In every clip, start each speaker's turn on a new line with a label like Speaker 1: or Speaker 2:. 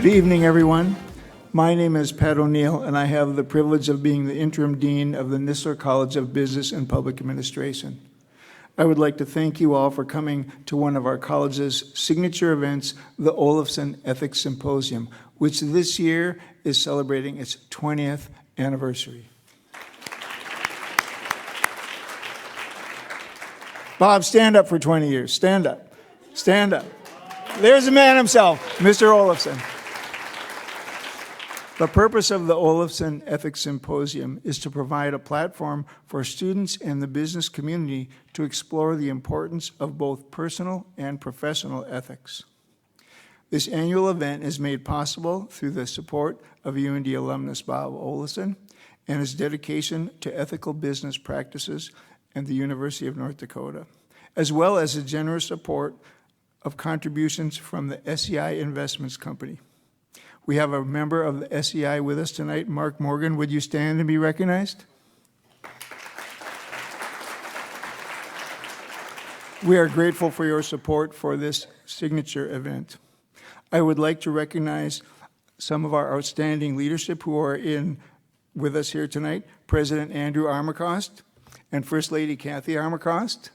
Speaker 1: Good evening, everyone. My name is Pat O'Neill, and I have the privilege of being the interim dean of the Nistler College of Business and Public Administration. I would like to thank you all for coming to one of our college's signature events, the Olafson Ethics Symposium, which this year is celebrating its 20th anniversary. Bob, stand up for 20 years. Stand up. Stand up. There's the man himself, Mr. Olafson. The purpose of the Olafson Ethics Symposium is to provide a platform for students and the business community to explore the importance of both personal and professional ethics. This annual event is made possible through the support of UND alumnus Bob Olafson and his dedication to ethical business practices and the University of North Dakota, as well as the generous support of contributions from the SEI Investments Company. We have a member of the SEI with us tonight, Mark Morgan. Would you stand and be recognized? We are grateful for your support for this signature event. I would like to recognize some of our outstanding leadership who are with us here tonight, President Andrew Armacost and First Lady Kathy Armacost.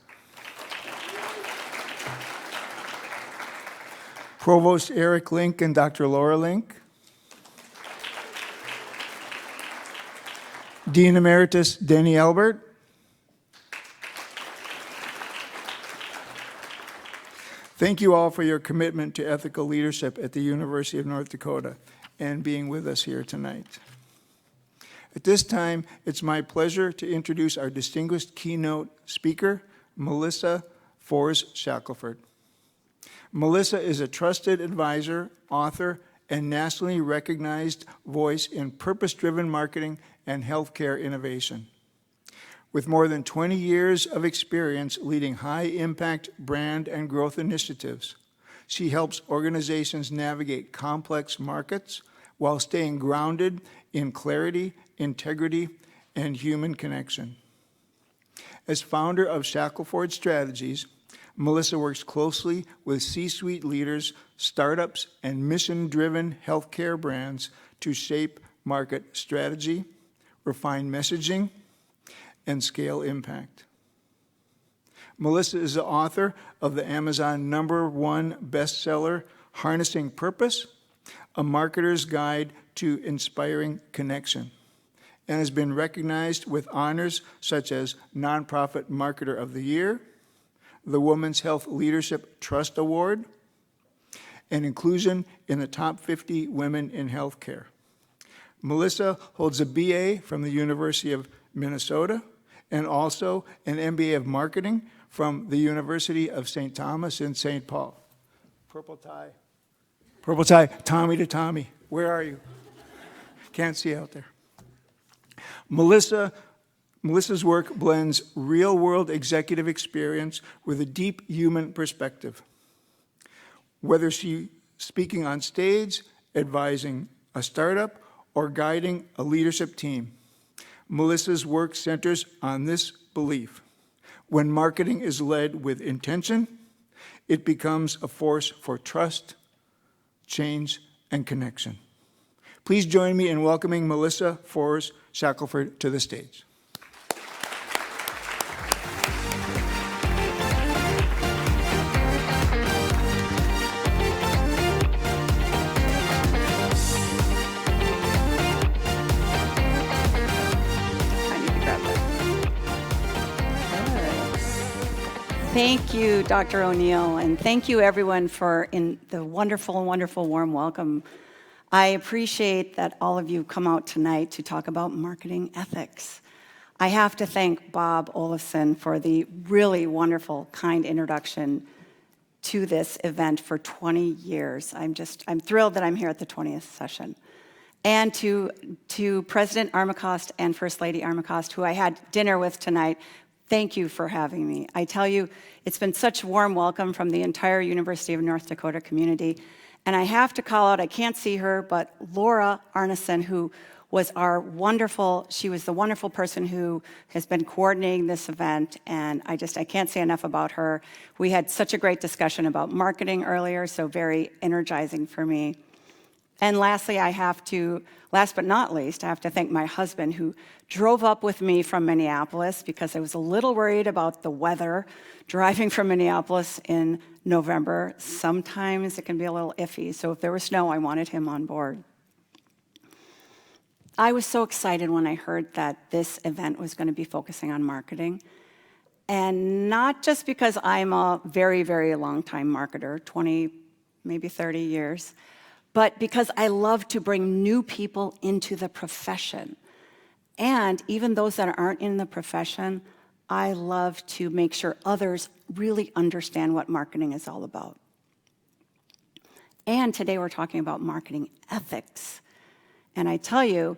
Speaker 1: Provost Eric Link and Dr. Laura Link. Dean Emeritus Denny Albert. Thank you all for your commitment to ethical leadership at the University of North Dakota and being with us here tonight. At this time, it's my pleasure to introduce our distinguished keynote speaker, Melissa Fors Shackelford. Melissa is a trusted advisor, author, and nationally recognized voice in purpose-driven marketing and healthcare innovation. With more than 20 years of experience leading high-impact brand and growth initiatives, she helps organizations navigate complex markets while staying grounded in clarity, integrity, and human connection. As founder of Shackelford Strategies, Melissa works closely with C-suite leaders, startups, and mission-driven healthcare brands to shape market strategy, refine messaging, and scale impact. Melissa is the author of the Amazon #1 bestseller, Harnessing Purpose, A Marketer's Guide to Inspiring Connection, and has been recognized with honors such as Nonprofit Marketer of the Year, the Women's Health Leadership Trust Award, and inclusion in the top 50 women in healthcare. Melissa holds a BA from the University of Minnesota and also an MBA of Marketing from the University of St. Thomas in St. Paul. Purple tie, Tommy to Tommy. Where are you? Can't see out there. Melissa's work blends real-world executive experience with a deep human perspective. Whether she's speaking on stage, advising a startup, or guiding a leadership team, Melissa's work centers on this belief. When marketing is led with intention, it becomes a force for trust, change, and connection. Please join me in welcoming Melissa Fors Shackelford to the stage.
Speaker 2: Thank you, Dr. O'Neill, and thank you, everyone, for the wonderful, wonderful, warm welcome. I appreciate that all of you come out tonight to talk about marketing ethics. I have to thank Bob Olafson for the really wonderful, kind introduction to this event for 20 years. I'm thrilled that I'm here at the 20th session. And to President Armacost and First Lady Armacost, who I had dinner with tonight, thank you for having me. I tell you, it's been such a warm welcome from the entire University of North Dakota community. And I have to call out, I can't see her, but Laura Arneson, who was she was the wonderful person who has been coordinating this event, and I can't say enough about her. We had such a great discussion about marketing earlier, so very energizing for me. And last but not least, I have to thank my husband who drove up with me from Minneapolis because I was a little worried about the weather. Driving from Minneapolis in November, sometimes it can be a little iffy. So if there was snow, I wanted him on board. I was so excited when I heard that this event was going to be focusing on marketing. And not just because I'm a very, very long-time marketer, 20, maybe 30 years, but because I love to bring new people into the profession. And even those that aren't in the profession, I love to make sure others really understand what marketing is all about. And today we're talking about marketing ethics. And I tell you,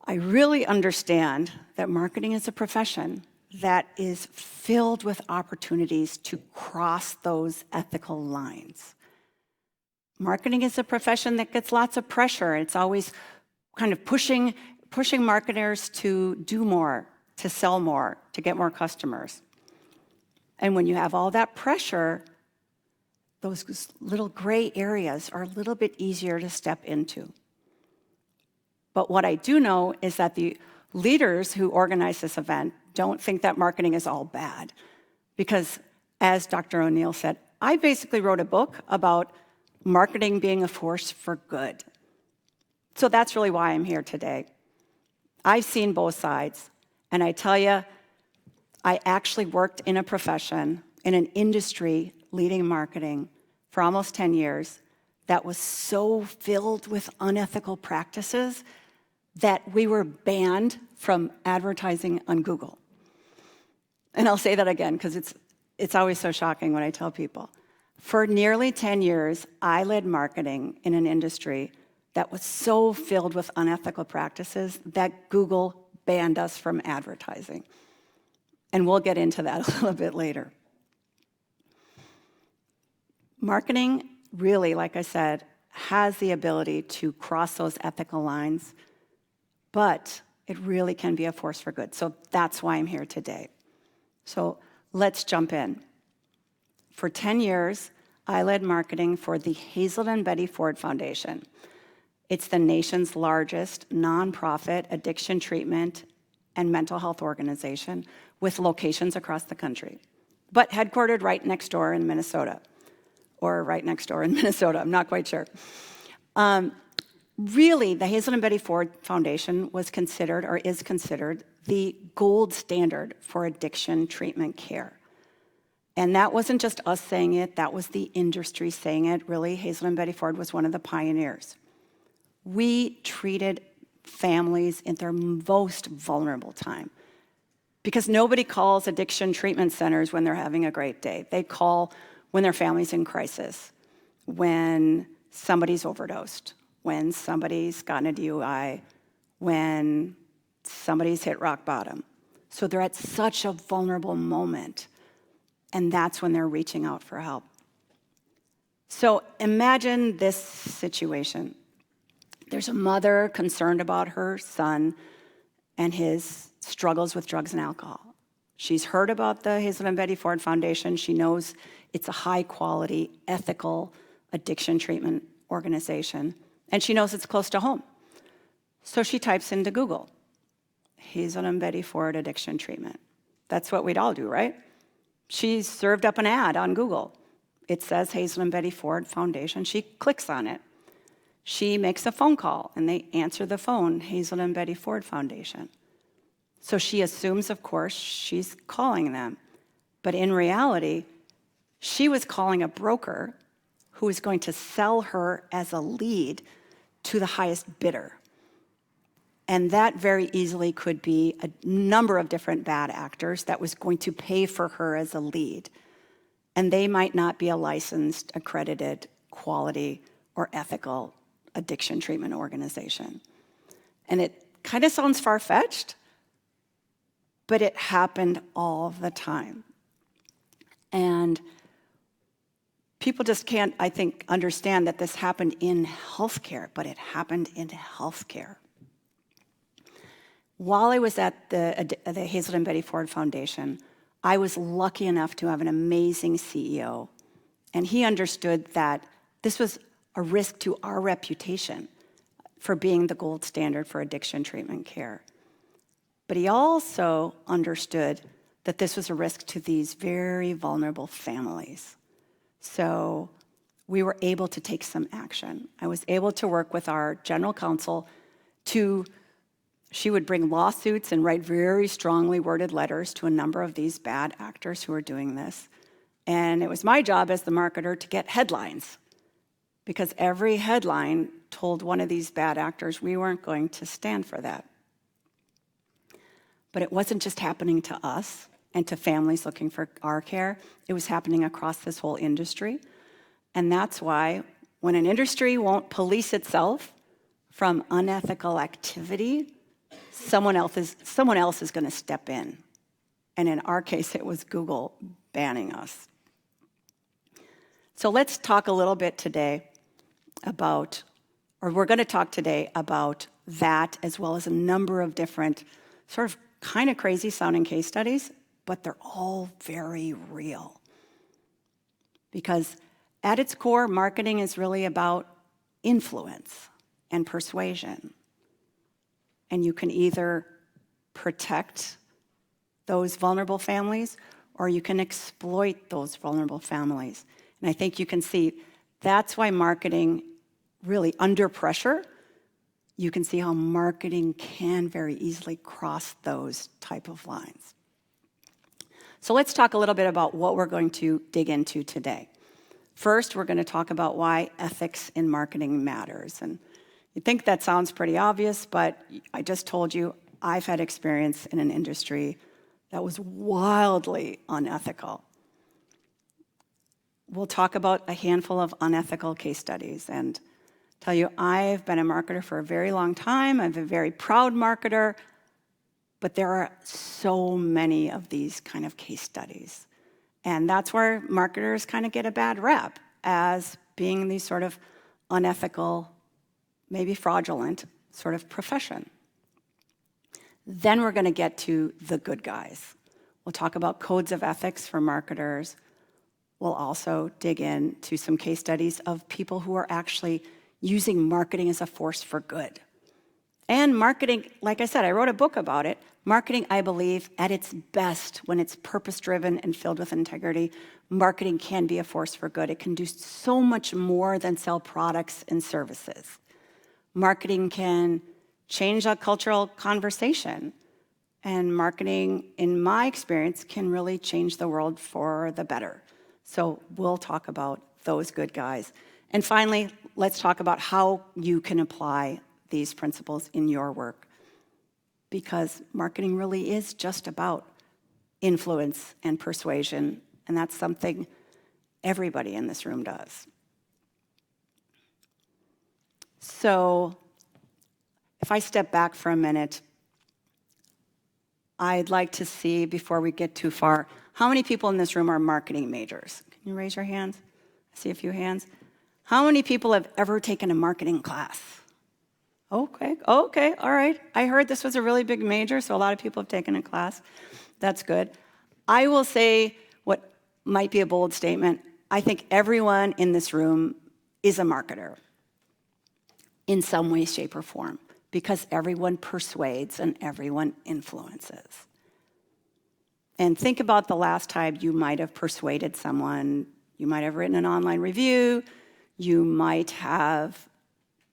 Speaker 2: I really understand that marketing is a profession that is filled with opportunities to cross those ethical lines. Marketing is a profession that gets lots of pressure. It's always kind of pushing marketers to do more, to sell more, to get more customers. And when you have all that pressure, those little gray areas are a little bit easier to step into. But what I do know is that the leaders who organize this event don't think that marketing is all bad. Because as Dr. O'Neill said, I basically wrote a book about marketing being a force for good. So that's really why I'm here today. I've seen both sides. And I tell you, I actually worked in a profession, in an industry leading marketing for almost 10 years that was so filled with unethical practices that we were banned from advertising on Google. And I'll say that again because it's always so shocking when I tell people. For nearly 10 years, I led marketing in an industry that was so filled with unethical practices that Google banned us from advertising. And we'll get into that a little bit later. Marketing really, like I said, has the ability to cross those ethical lines, but it really can be a force for good. So that's why I'm here today. So let's jump in. For 10 years, I led marketing for the Hazel and Betty Ford Foundation. It's the nation's largest nonprofit addiction treatment and mental health organization with locations across the country, but headquartered right next door in Minnesota, or right next door in Minnesota, I'm not quite sure. Really, the Hazel and Betty Ford Foundation was considered, or is considered, the gold standard for addiction treatment care. And that wasn't just us saying it, that was the industry saying it. Really, Hazel and Betty Ford was one of the pioneers. We treated families in their most vulnerable time because nobody calls addiction treatment centers when they're having a great day. They call when their family's in crisis, when somebody's overdosed, when somebody's gotten a DUI, when somebody's hit rock bottom. So they're at such a vulnerable moment, and that's when they're reaching out for help. So imagine this situation. There's a mother concerned about her son and his struggles with drugs and alcohol. She's heard about the Hazel and Betty Ford Foundation. She knows it's a high-quality, ethical addiction treatment organization, and she knows it's close to home. So she types into Google, Hazel and Betty Ford addiction treatment. That's what we'd all do, right? She served up an ad on Google. It says Hazel and Betty Ford Foundation. She clicks on it. She makes a phone call, and they answer the phone, Hazel and Betty Ford Foundation. So she assumes, of course, she's calling them. But in reality, she was calling a broker who was going to sell her as a lead to the highest bidder. And that very easily could be a number of different bad actors that was going to pay for her as a lead. And they might not be a licensed, accredited, quality, or ethical addiction treatment organization. And it kind of sounds far-fetched, but it happened all the time. And people just can't, I think, understand that this happened in healthcare, but it happened in healthcare. While I was at the Hazel and Betty Ford Foundation, I was lucky enough to have an amazing CEO. And he understood that this was a risk to our reputation for being the gold standard for addiction treatment care. But he also understood that this was a risk to these very vulnerable families. So we were able to take some action. I was able to work with our general counsel she would bring lawsuits and write very strongly worded letters to a number of these bad actors who are doing this. And it was my job as the marketer to get headlines, because every headline told one of these bad actors we weren't going to stand for that. But it wasn't just happening to us and to families looking for our care. It was happening across this whole industry. And that's why when an industry won't police itself from unethical activity, someone else is going to step in. And in our case, it was Google banning us. So let's talk a little bit today we're going to talk today about that, as well as a number of different sort of kind of crazy sounding case studies, but they're all very real. Because at its core, marketing is really about influence and persuasion. And you can either protect those vulnerable families, or you can exploit those vulnerable families. And I think you can see that's why marketing, really under pressure, you can see how marketing can very easily cross those type of lines. So let's talk a little bit about what we're going to dig into today. First, we're going to talk about why ethics in marketing matters. And you think that sounds pretty obvious, but I just told you I've had experience in an industry that was wildly unethical. We'll talk about a handful of unethical case studies and tell you I've been a marketer for a very long time. I'm a very proud marketer, but there are so many of these kind of case studies. And that's where marketers kind of get a bad rap as being these sort of unethical, maybe fraudulent sort of profession. Then we're going to get to the good guys. We'll talk about codes of ethics for marketers. We'll also dig into some case studies of people who are actually using marketing as a force for good. And marketing, like I said, I wrote a book about it. Marketing, I believe, at its best, when it's purpose-driven and filled with integrity, marketing can be a force for good. It can do so much more than sell products and services. Marketing can change a cultural conversation. And marketing, in my experience, can really change the world for the better. So we'll talk about those good guys. And finally, let's talk about how you can apply these principles in your work. Because marketing really is just about influence and persuasion, and that's something everybody in this room does. So if I step back for a minute, I'd like to see, before we get too far, how many people in this room are marketing majors? Can you raise your hands? I see a few hands. How many people have ever taken a marketing class? Okay, all right. I heard this was a really big major, so a lot of people have taken a class. That's good. I will say what might be a bold statement. I think everyone in this room is a marketer in some way, shape, or form, because everyone persuades and everyone influences. And think about the last time you might have persuaded someone. You might have written an online review. You might have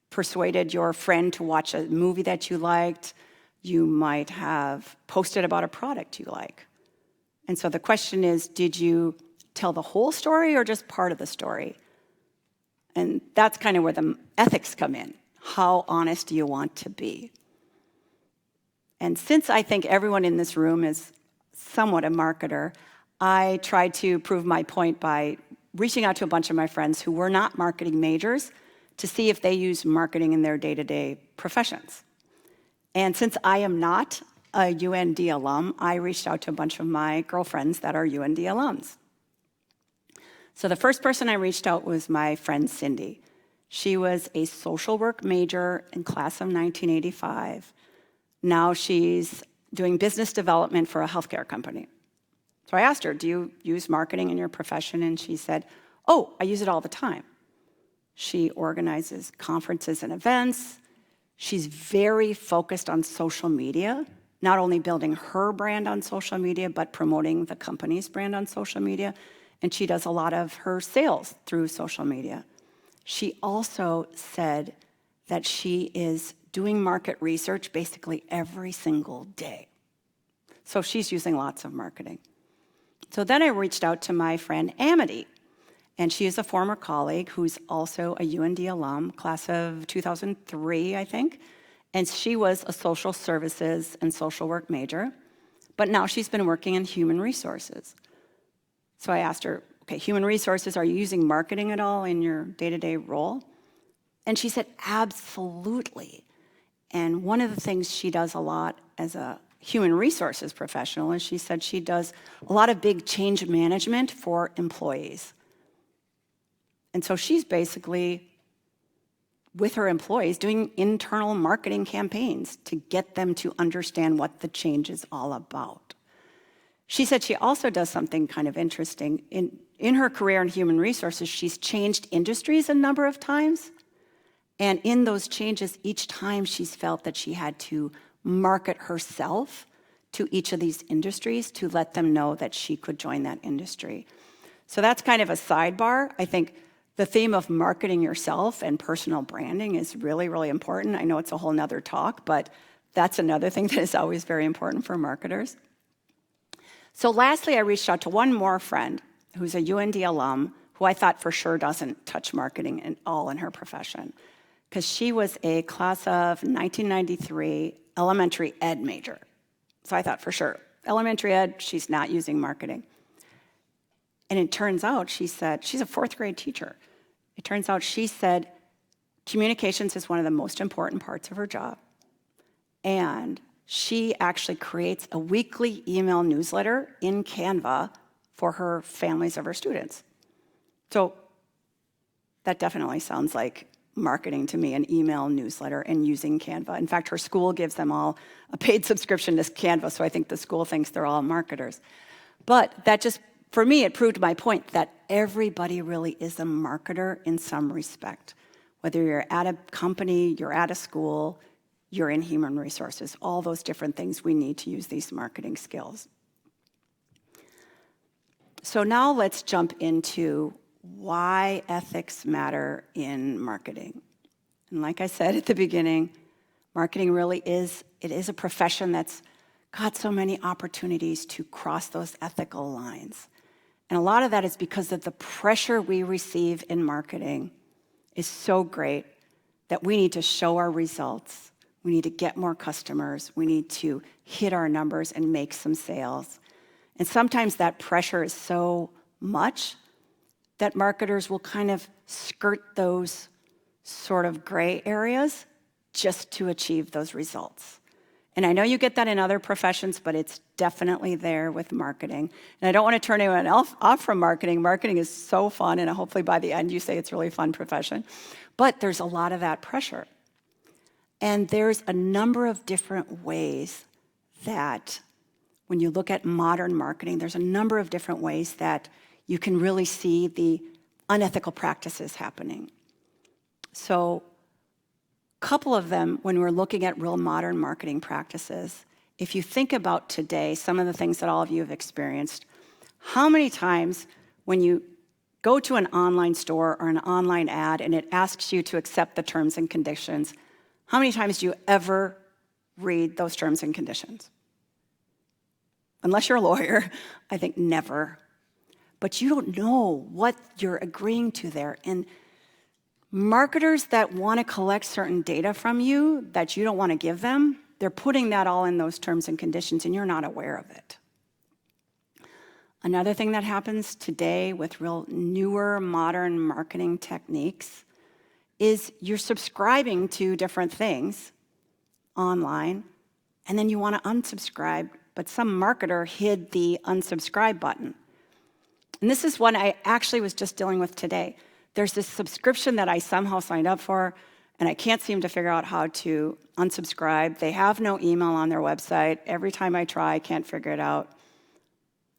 Speaker 2: persuaded your friend to watch a movie that you liked. You might have posted about a product you like. And so the question is, did you tell the whole story or just part of the story? And that's kind of where the ethics come in. How honest do you want to be? And since I think everyone in this room is somewhat a marketer, I tried to prove my point by reaching out to a bunch of my friends who were not marketing majors to see if they use marketing in their day-to-day professions. And since I am not a UND alum, I reached out to a bunch of my girlfriends that are UND alums. So the first person I reached out was my friend Cindy. She was a social work major in class of 1985. Now she's doing business development for a healthcare company. So I asked her, do you use marketing in your profession? And she said, oh, I use it all the time. She organizes conferences and events. She's very focused on social media, not only building her brand on social media, but promoting the company's brand on social media. And she does a lot of her sales through social media. She also said that she is doing market research basically every single day. So she's using lots of marketing. So then I reached out to my friend Amity, and she is a former colleague who's also a UND alum, class of 2003, I think. And she was a social services and social work major, but now she's been working in human resources. So I asked her, okay, human resources, are you using marketing at all in your day-to-day role? And she said, absolutely. And one of the things she does a lot as a human resources professional is she said she does a lot of big change management for employees. And so she's basically, with her employees, doing internal marketing campaigns to get them to understand what the change is all about. She said she also does something kind of interesting. In her career in human resources, she's changed industries a number of times. And in those changes, each time she's felt that she had to market herself to each of these industries to let them know that she could join that industry. So that's kind of a sidebar. I think the theme of marketing yourself and personal branding is really, really important. I know it's a whole nother talk, but that's another thing that is always very important for marketers. So lastly, I reached out to one more friend who's a UND alum who I thought for sure doesn't touch marketing at all in her profession, because she was a class of 1993 elementary ed major. So I thought for sure, elementary ed, she's not using marketing. And it turns out, she said, she's a fourth grade teacher. It turns out she said communications is one of the most important parts of her job. And she actually creates a weekly email newsletter in Canva for her families of her students. So that definitely sounds like marketing to me, an email newsletter and using Canva. In fact, her school gives them all a paid subscription to Canva, so I think the school thinks they're all marketers. But that just, for me, it proved my point that everybody really is a marketer in some respect. Whether you're at a company, you're at a school, you're in human resources, all those different things, we need to use these marketing skills. So now let's jump into why ethics matter in marketing. And like I said at the beginning, marketing really is a profession that's got so many opportunities to cross those ethical lines. And a lot of that is because of the pressure we receive in marketing is so great that we need to show our results. We need to get more customers. We need to hit our numbers and make some sales. And sometimes that pressure is so much that marketers will kind of skirt those sort of gray areas just to achieve those results. And I know you get that in other professions, but it's definitely there with marketing. And I don't want to turn anyone off from marketing. Marketing is so fun, and hopefully by the end you say it's a really fun profession. But there's a lot of that pressure. And there's a number of different ways that when you look at modern marketing, there's a number of different ways that you can really see the unethical practices happening. So a couple of them, when we're looking at real modern marketing practices, if you think about today, some of the things that all of you have experienced, how many times when you go to an online store or an online ad and it asks you to accept the terms and conditions, how many times do you ever read those terms and conditions? Unless you're a lawyer, I think never. But you don't know what you're agreeing to there. And marketers that want to collect certain data from you that you don't want to give them, they're putting that all in those terms and conditions, and you're not aware of it. Another thing that happens today with real newer modern marketing techniques is you're subscribing to different things online, and then you want to unsubscribe, but some marketer hid the unsubscribe button. And this is one I actually was just dealing with today. There's this subscription that I somehow signed up for, and I can't seem to figure out how to unsubscribe. They have no email on their website. Every time I try, I can't figure it out.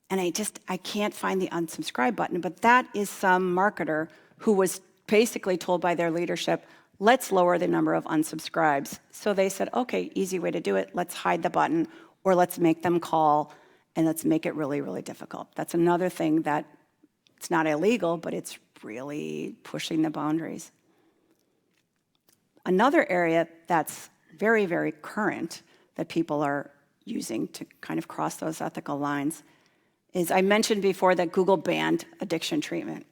Speaker 2: And I can't find the unsubscribe button, but that is some marketer who was basically told by their leadership, let's lower the number of unsubscribes. So they said, okay, easy way to do it. Let's hide the button, or let's make them call, and let's make it really, really difficult. That's another thing that it's not illegal, but it's really pushing the boundaries. Another area that's very, very current that people are using to kind of cross those ethical lines is, I mentioned before that Google banned addiction treatment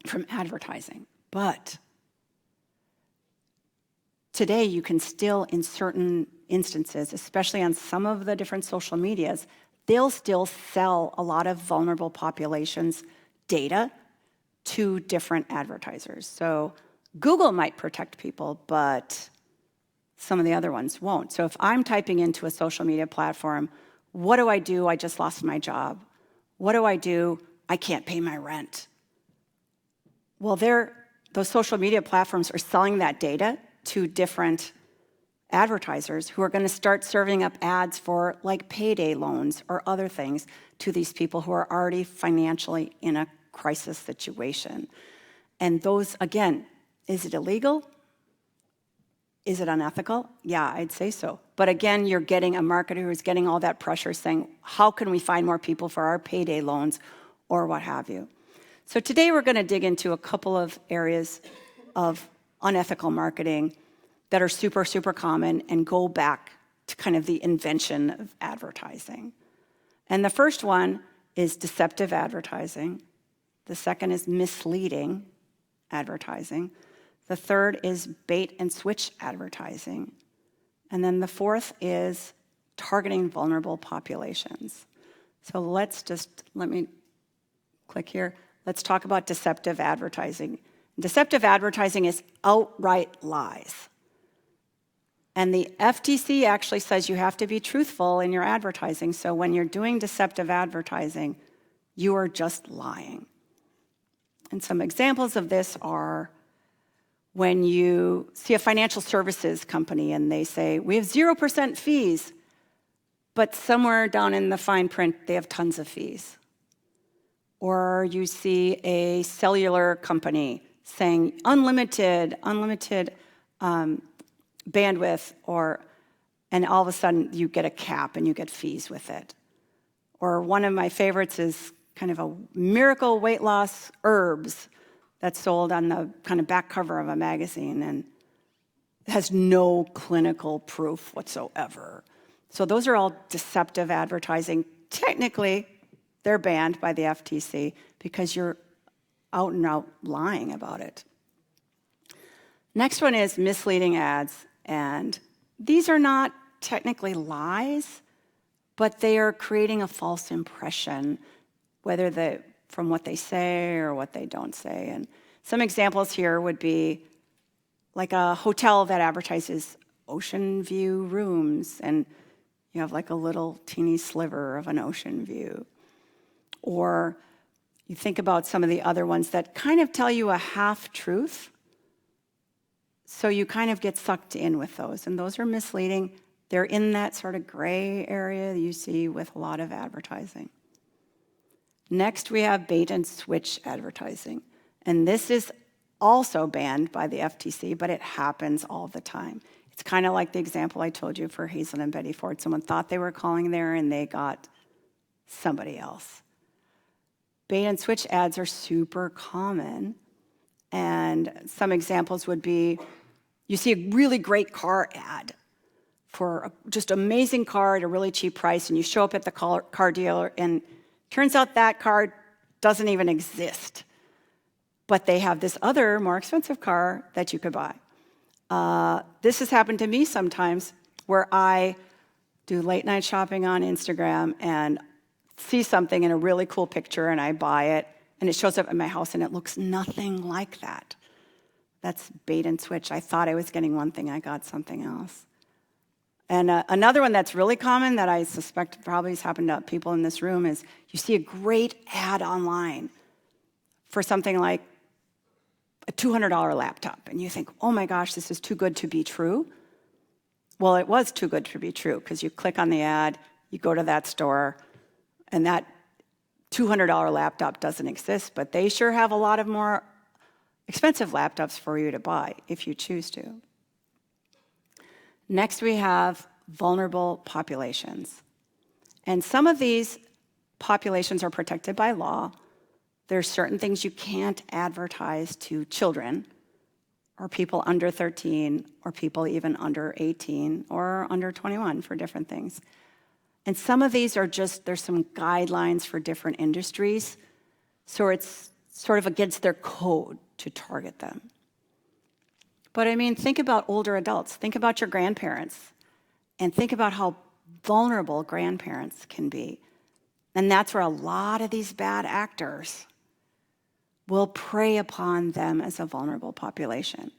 Speaker 2: from advertising. But today you can still, in certain instances, especially on some of the different social medias, they'll still sell a lot of vulnerable populations' data to different advertisers. So Google might protect people, but some of the other ones won't. So if I'm typing into a social media platform, what do? I just lost my job. What do? I can't pay my rent. Well, those social media platforms are selling that data to different advertisers who are going to start serving up ads for like payday loans or other things to these people who are already financially in a crisis situation. And those, again, is it illegal? Is it unethical? Yeah, I'd say so. But again, you're getting a marketer who's getting all that pressure saying, how can we find more people for our payday loans or what have you? So today we're going to dig into a couple of areas of unethical marketing that are super, super common and go back to kind of the invention of advertising. And the first one is deceptive advertising. The second is misleading advertising. The third is bait and switch advertising. And then the fourth is targeting vulnerable populations. So let me click here. Let's talk about deceptive advertising. Deceptive advertising is outright lies. And the FTC actually says you have to be truthful in your advertising. So when you're doing deceptive advertising, you are just lying. And some examples of this are when you see a financial services company and they say, we have 0% fees, but somewhere down in the fine print, they have tons of fees. Or you see a cellular company saying unlimited bandwidth, and all of a sudden you get a cap and you get fees with it. Or one of my favorites is kind of a miracle weight loss herbs that's sold on the kind of back cover of a magazine and has no clinical proof whatsoever. So those are all deceptive advertising. Technically, they're banned by the FTC because you're out and out lying about it. Next one is misleading ads. And these are not technically lies, but they are creating a false impression, whether from what they say or what they don't say. And some examples here would be like a hotel that advertises ocean view rooms, and you have like a little teeny sliver of an ocean view. Or you think about some of the other ones that kind of tell you a half-truth, so you kind of get sucked in with those, and those are misleading. They're in that sort of gray area that you see with a lot of advertising. Next, we have bait and switch advertising. And this is also banned by the FTC, but it happens all the time. It's kind of like the example I told you for Hazel and Betty Ford. Someone thought they were calling there, and they got somebody else. Bait and switch ads are super common. And some examples would be, you see a really great car ad for a just amazing car at a really cheap price, and you show up at the car dealer, and turns out that car doesn't even exist. But they have this other, more expensive car that you could buy. This has happened to me sometimes, where I do late night shopping on Instagram and see something in a really cool picture, and I buy it, and it shows up at my house, and it looks nothing like that. That's bait and switch. I thought I was getting one thing, I got something else. And another one that's really common that I suspect probably has happened to people in this room is you see a great ad online for something like a $200 laptop, and you think, oh my gosh, this is too good to be true. Well, it was too good to be true, because you click on the ad, you go to that store, and that $200 laptop doesn't exist, but they sure have a lot of more expensive laptops for you to buy if you choose to. Next, we have vulnerable populations. And some of these populations are protected by law. There's certain things you can't advertise to children or people under 13 or people even under 18 or under 21 for different things. And some of these are just, there's some guidelines for different industries, so it's sort of against their code to target them. But I mean, think about older adults. Think about your grandparents. And think about how vulnerable grandparents can be. And that's where a lot of these bad actors will prey upon them as a vulnerable population.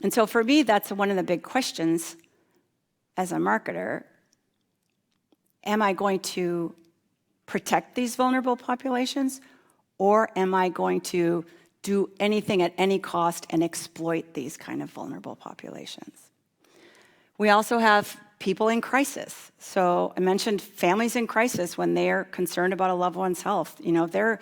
Speaker 2: And so for me, that's one of the big questions as a marketer. Am I going to protect these vulnerable populations, or am I going to do anything at any cost and exploit these kind of vulnerable populations? We also have people in crisis. So I mentioned families in crisis when they're concerned about a loved one's health. You know, their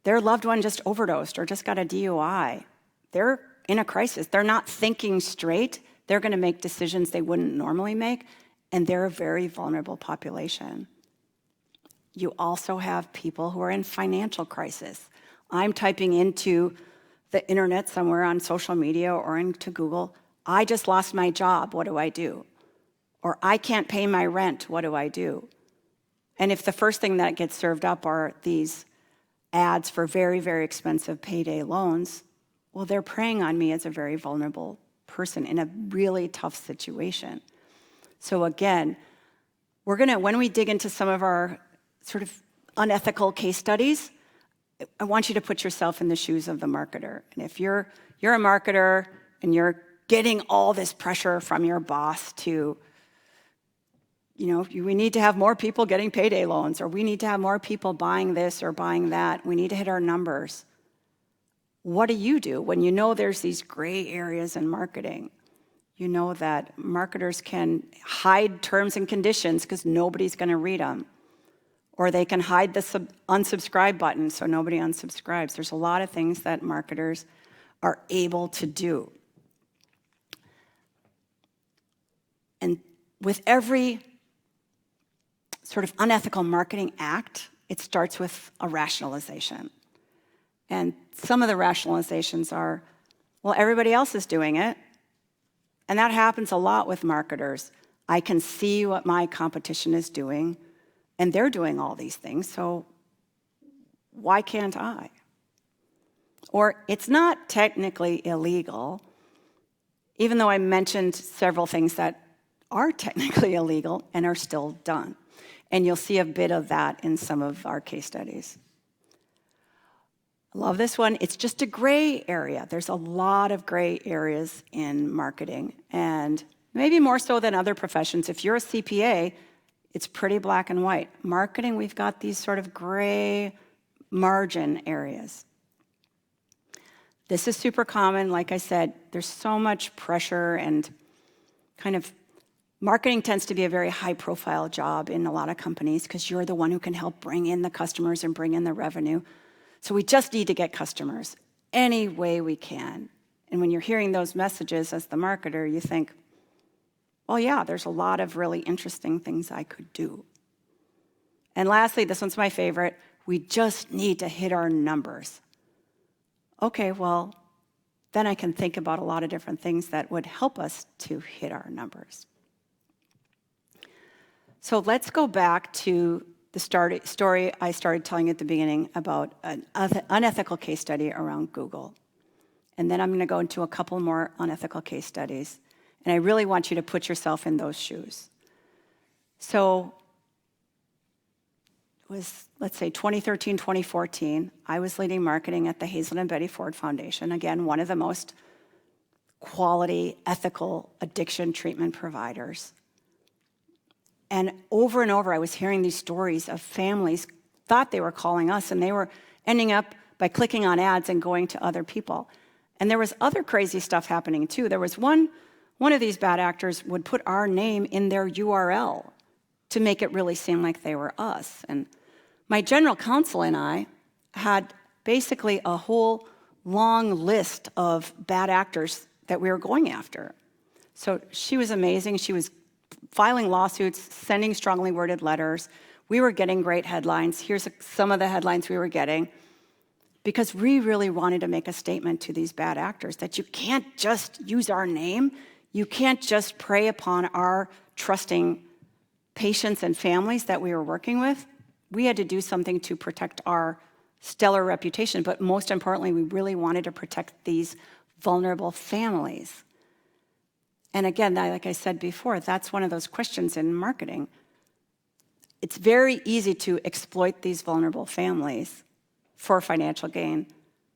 Speaker 2: loved one just overdosed or just got a DUI. They're in a crisis. They're not thinking straight. They're going to make decisions they wouldn't normally make, and they're a very vulnerable population. You also have people who are in financial crisis. I'm typing into the internet somewhere on social media or into Google, I just lost my job, what do I do? Or I can't pay my rent, what do I do? And if the first thing that gets served up are these ads for very, very expensive payday loans, well, they're preying on me as a very vulnerable person in a really tough situation. So again, when we dig into some of our sort of unethical case studies, I want you to put yourself in the shoes of the marketer. And if you're a marketer and you're getting all this pressure from your boss to, you know, we need to have more people getting payday loans, or we need to have more people buying this or buying that, we need to hit our numbers. What do when you know there's these gray areas in marketing? You know that marketers can hide terms and conditions because nobody's going to read them. Or they can hide the unsubscribe button so nobody unsubscribes. There's a lot of things that marketers are able to do. And with every sort of unethical marketing act, it starts with a rationalization. And some of the rationalizations are, well, everybody else is doing it. And that happens a lot with marketers. I can see what my competition is doing, and they're doing all these things, so why can't I? Or it's not technically illegal, even though I mentioned several things that are technically illegal and are still done. And you'll see a bit of that in some of our case studies. I love this one. It's just a gray area. There's a lot of gray areas in marketing, and maybe more so than other professions. If you're a CPA, it's pretty black and white. Marketing, we've got these sort of gray margin areas. This is super common. Like I said, there's so much pressure, and kind of marketing tends to be a very high-profile job in a lot of companies because you're the one who can help bring in the customers and bring in the revenue. So we just need to get customers any way we can. And when you're hearing those messages as the marketer, you think, well, yeah, there's a lot of really interesting things I could do. And lastly, this one's my favorite, we just need to hit our numbers. Okay, well, then I can think about a lot of different things that would help us to hit our numbers. So let's go back to the story I started telling at the beginning about an unethical case study around Google. And then I'm going to go into a couple more unethical case studies. And I really want you to put yourself in those shoes. So it was, let's say, 2013, 2014. I was leading marketing at the Hazelden and Betty Ford Foundation. Again, one of the most quality, ethical addiction treatment providers. And over, I was hearing these stories of families thought they were calling us, and they were ending up by clicking on ads and going to other people. And there was other crazy stuff happening, too. There was one of these bad actors would put our name in their URL to make it really seem like they were us. And my general counsel and I had basically a whole long list of bad actors that we were going after. So she was amazing. She was filing lawsuits, sending strongly worded letters. We were getting great headlines. Here's some of the headlines we were getting, because we really wanted to make a statement to these bad actors that you can't just use our name. You can't just prey upon our trusting patients and families that we were working with. We had to do something to protect our stellar reputation, but most importantly, we really wanted to protect these vulnerable families. And again, like I said before, that's one of those questions in marketing. It's very easy to exploit these vulnerable families for financial gain.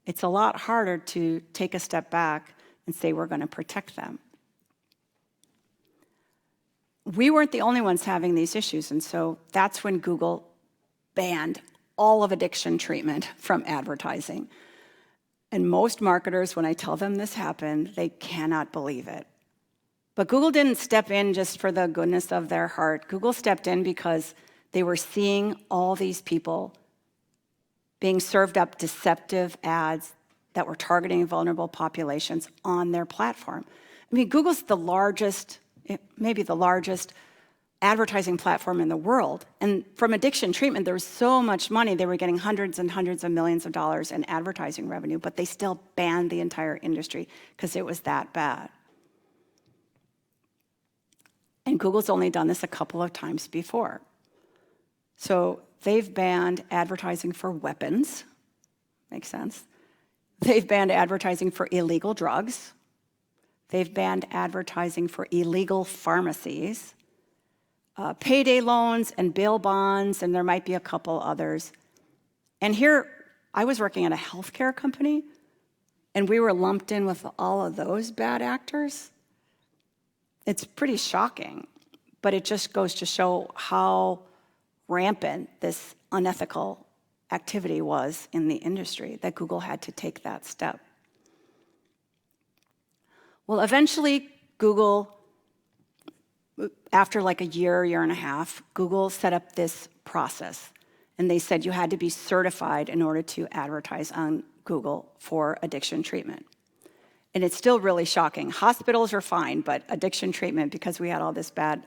Speaker 2: It's a lot harder to take a step back and say we're going to protect them. We weren't the only ones having these issues, and so that's when Google banned all of addiction treatment from advertising. And most marketers, when I tell them this happened, they cannot believe it. But Google didn't step in just for the goodness of their heart. Google stepped in because they were seeing all these people being served up deceptive ads that were targeting vulnerable populations on their platform. I mean, Google's the largest, maybe the largest advertising platform in the world. And from addiction treatment, there was so much money. They were getting hundreds and hundreds of millions of dollars in advertising revenue, but they still banned the entire industry because it was that bad. And Google's only done this a couple of times before. So they've banned advertising for weapons. Makes sense. They've banned advertising for illegal drugs. They've banned advertising for illegal pharmacies, payday loans and bail bonds, and there might be a couple others. And here, I was working at a healthcare company, and we were lumped in with all of those bad actors. It's pretty shocking, but it just goes to show how rampant this unethical activity was in the industry, that Google had to take that step. Well, eventually, Google, after like a year and a half, Google set up this process. And they said you had to be certified in order to advertise on Google for addiction treatment. And it's still really shocking. Hospitals are fine, but addiction treatment, because we had all these bad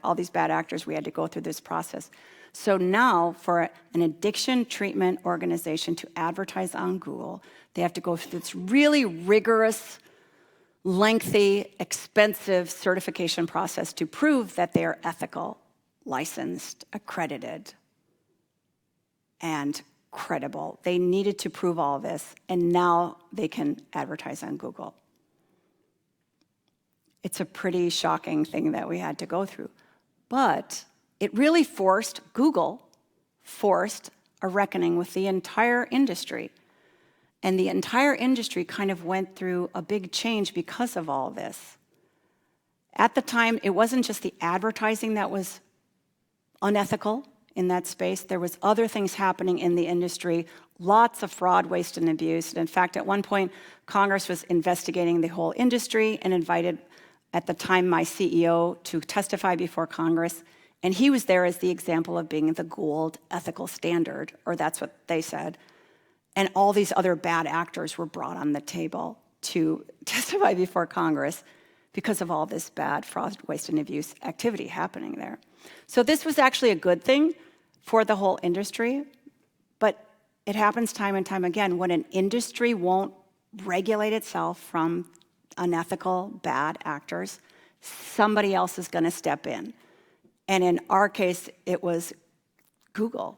Speaker 2: actors, we had to go through this process. So now, for an addiction treatment organization to advertise on Google, they have to go through this really rigorous, lengthy, expensive certification process to prove that they are ethical, licensed, accredited, and credible. They needed to prove all this, and now they can advertise on Google. It's a pretty shocking thing that we had to go through. But it really Google forced a reckoning with the entire industry. And the entire industry kind of went through a big change because of all this. At the time, it wasn't just the advertising that was unethical in that space. There was other things happening in the industry, lots of fraud, waste, and abuse. And in fact, at one point, Congress was investigating the whole industry and invited, at the time, my CEO to testify before Congress. And he was there as the example of being the gold ethical standard, or that's what they said. And all these other bad actors were brought on the table to testify before Congress because of all this bad fraud, waste, and abuse activity happening there. So this was actually a good thing for the whole industry, but it happens time and time again when an industry won't regulate itself from unethical, bad actors, somebody else is going to step in. And in our case, it was Google.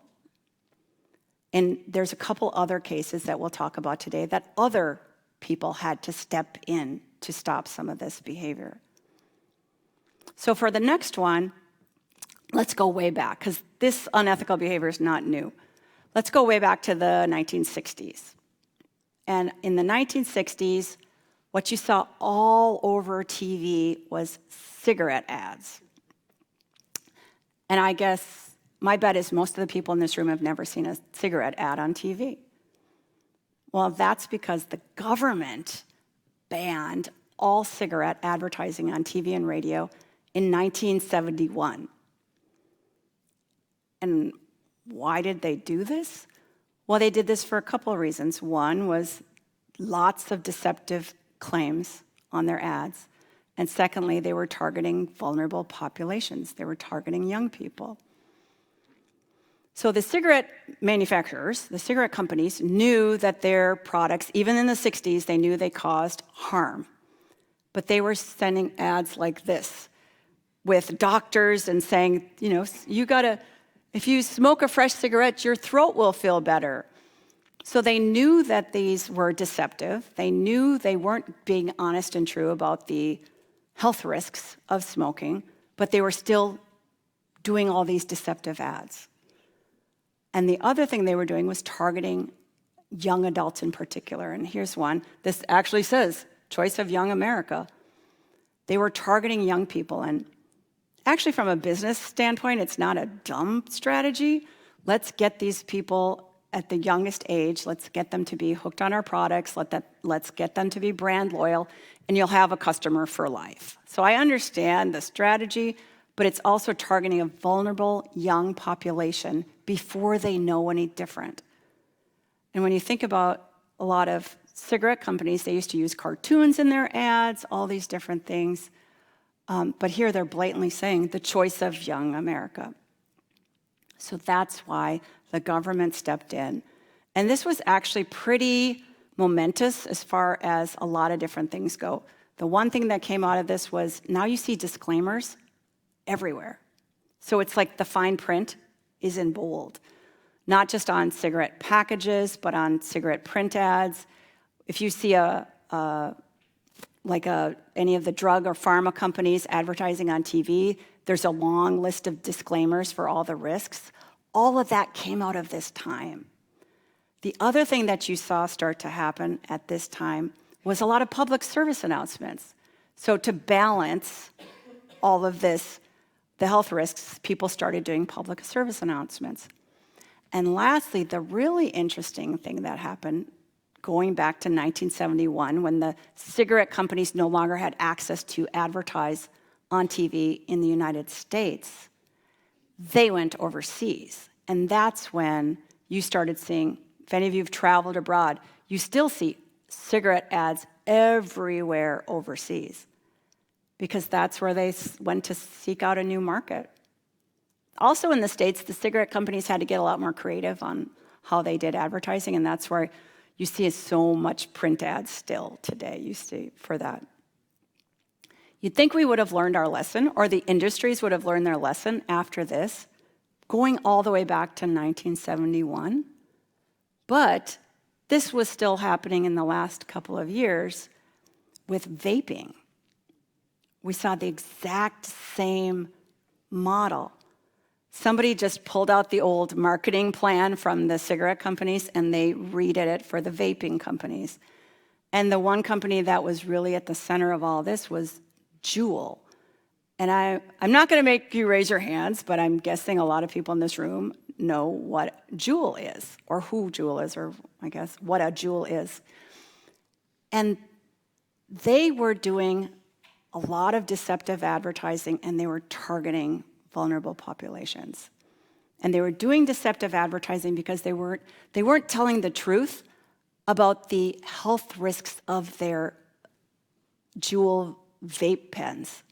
Speaker 2: And there's a couple other cases that we'll talk about today that other people had to step in to stop some of this behavior. So for the next one, let's go way back, because this unethical behavior is not new. Let's go way back to the 1960s. And in the 1960s, what you saw all over TV was cigarette ads. And I guess my bet is most of the people in this room have never seen a cigarette ad on TV. Well, that's because the government banned all cigarette advertising on TV and radio in 1971. And why did they do this? Well, they did this for a couple of reasons. One was lots of deceptive claims on their ads. And secondly, they were targeting vulnerable populations. They were targeting young people. So the cigarette manufacturers, the cigarette companies, knew that their products, even in the 60s, they knew they caused harm. But they were sending ads like this with doctors and saying, if you smoke a fresh cigarette, your throat will feel better. So they knew that these were deceptive. They knew they weren't being honest and true about the health risks of smoking, but they were still doing all these deceptive ads. And the other thing they were doing was targeting young adults in particular. And here's one. This actually says, Choice of Young America. They were targeting young people. And actually, from a business standpoint, it's not a dumb strategy. Let's get these people at the youngest age. Let's get them to be hooked on our products. Let's get them to be brand loyal, and you'll have a customer for life. So I understand the strategy, but it's also targeting a vulnerable young population before they know any different. And when you think about a lot of cigarette companies, they used to use cartoons in their ads, all these different things. But here they're blatantly saying the choice of young America. So that's why the government stepped in. And this was actually pretty momentous as far as a lot of different things go. The one thing that came out of this was now you see disclaimers everywhere. So it's like the fine print is in bold, not just on cigarette packages, but on cigarette print ads. If you see any of the drug or pharma companies advertising on TV, there's a long list of disclaimers for all the risks. All of that came out of this time. The other thing that you saw start to happen at this time was a lot of public service announcements. So to balance all of this, the health risks, people started doing public service announcements. And lastly, the really interesting thing that happened going back to 1971, when the cigarette companies no longer had access to advertise on TV in the United States, they went overseas. And that's when you started seeing, if any of you have traveled abroad, you still see cigarette ads everywhere overseas, because that's where they went to seek out a new market. Also in the States, the cigarette companies had to get a lot more creative on how they did advertising, and that's where you see so much print ads still today, you see, for that. You'd think we would have learned our lesson, or the industries would have learned their lesson after this, going all the way back to 1971. But this was still happening in the last couple of years with vaping. We saw the exact same model. Somebody just pulled out the old marketing plan from the cigarette companies and they redid it for the vaping companies. And the one company that was really at the center of all this was Juul. And I'm not going to make you raise your hands, but I'm guessing a lot of people in this room know what Juul is, or who Juul is, or I guess what a Juul is. And they were doing a lot of deceptive advertising, and they were targeting vulnerable populations. And they were doing deceptive advertising because they weren't telling the truth about the health risks of their Juul vape pens.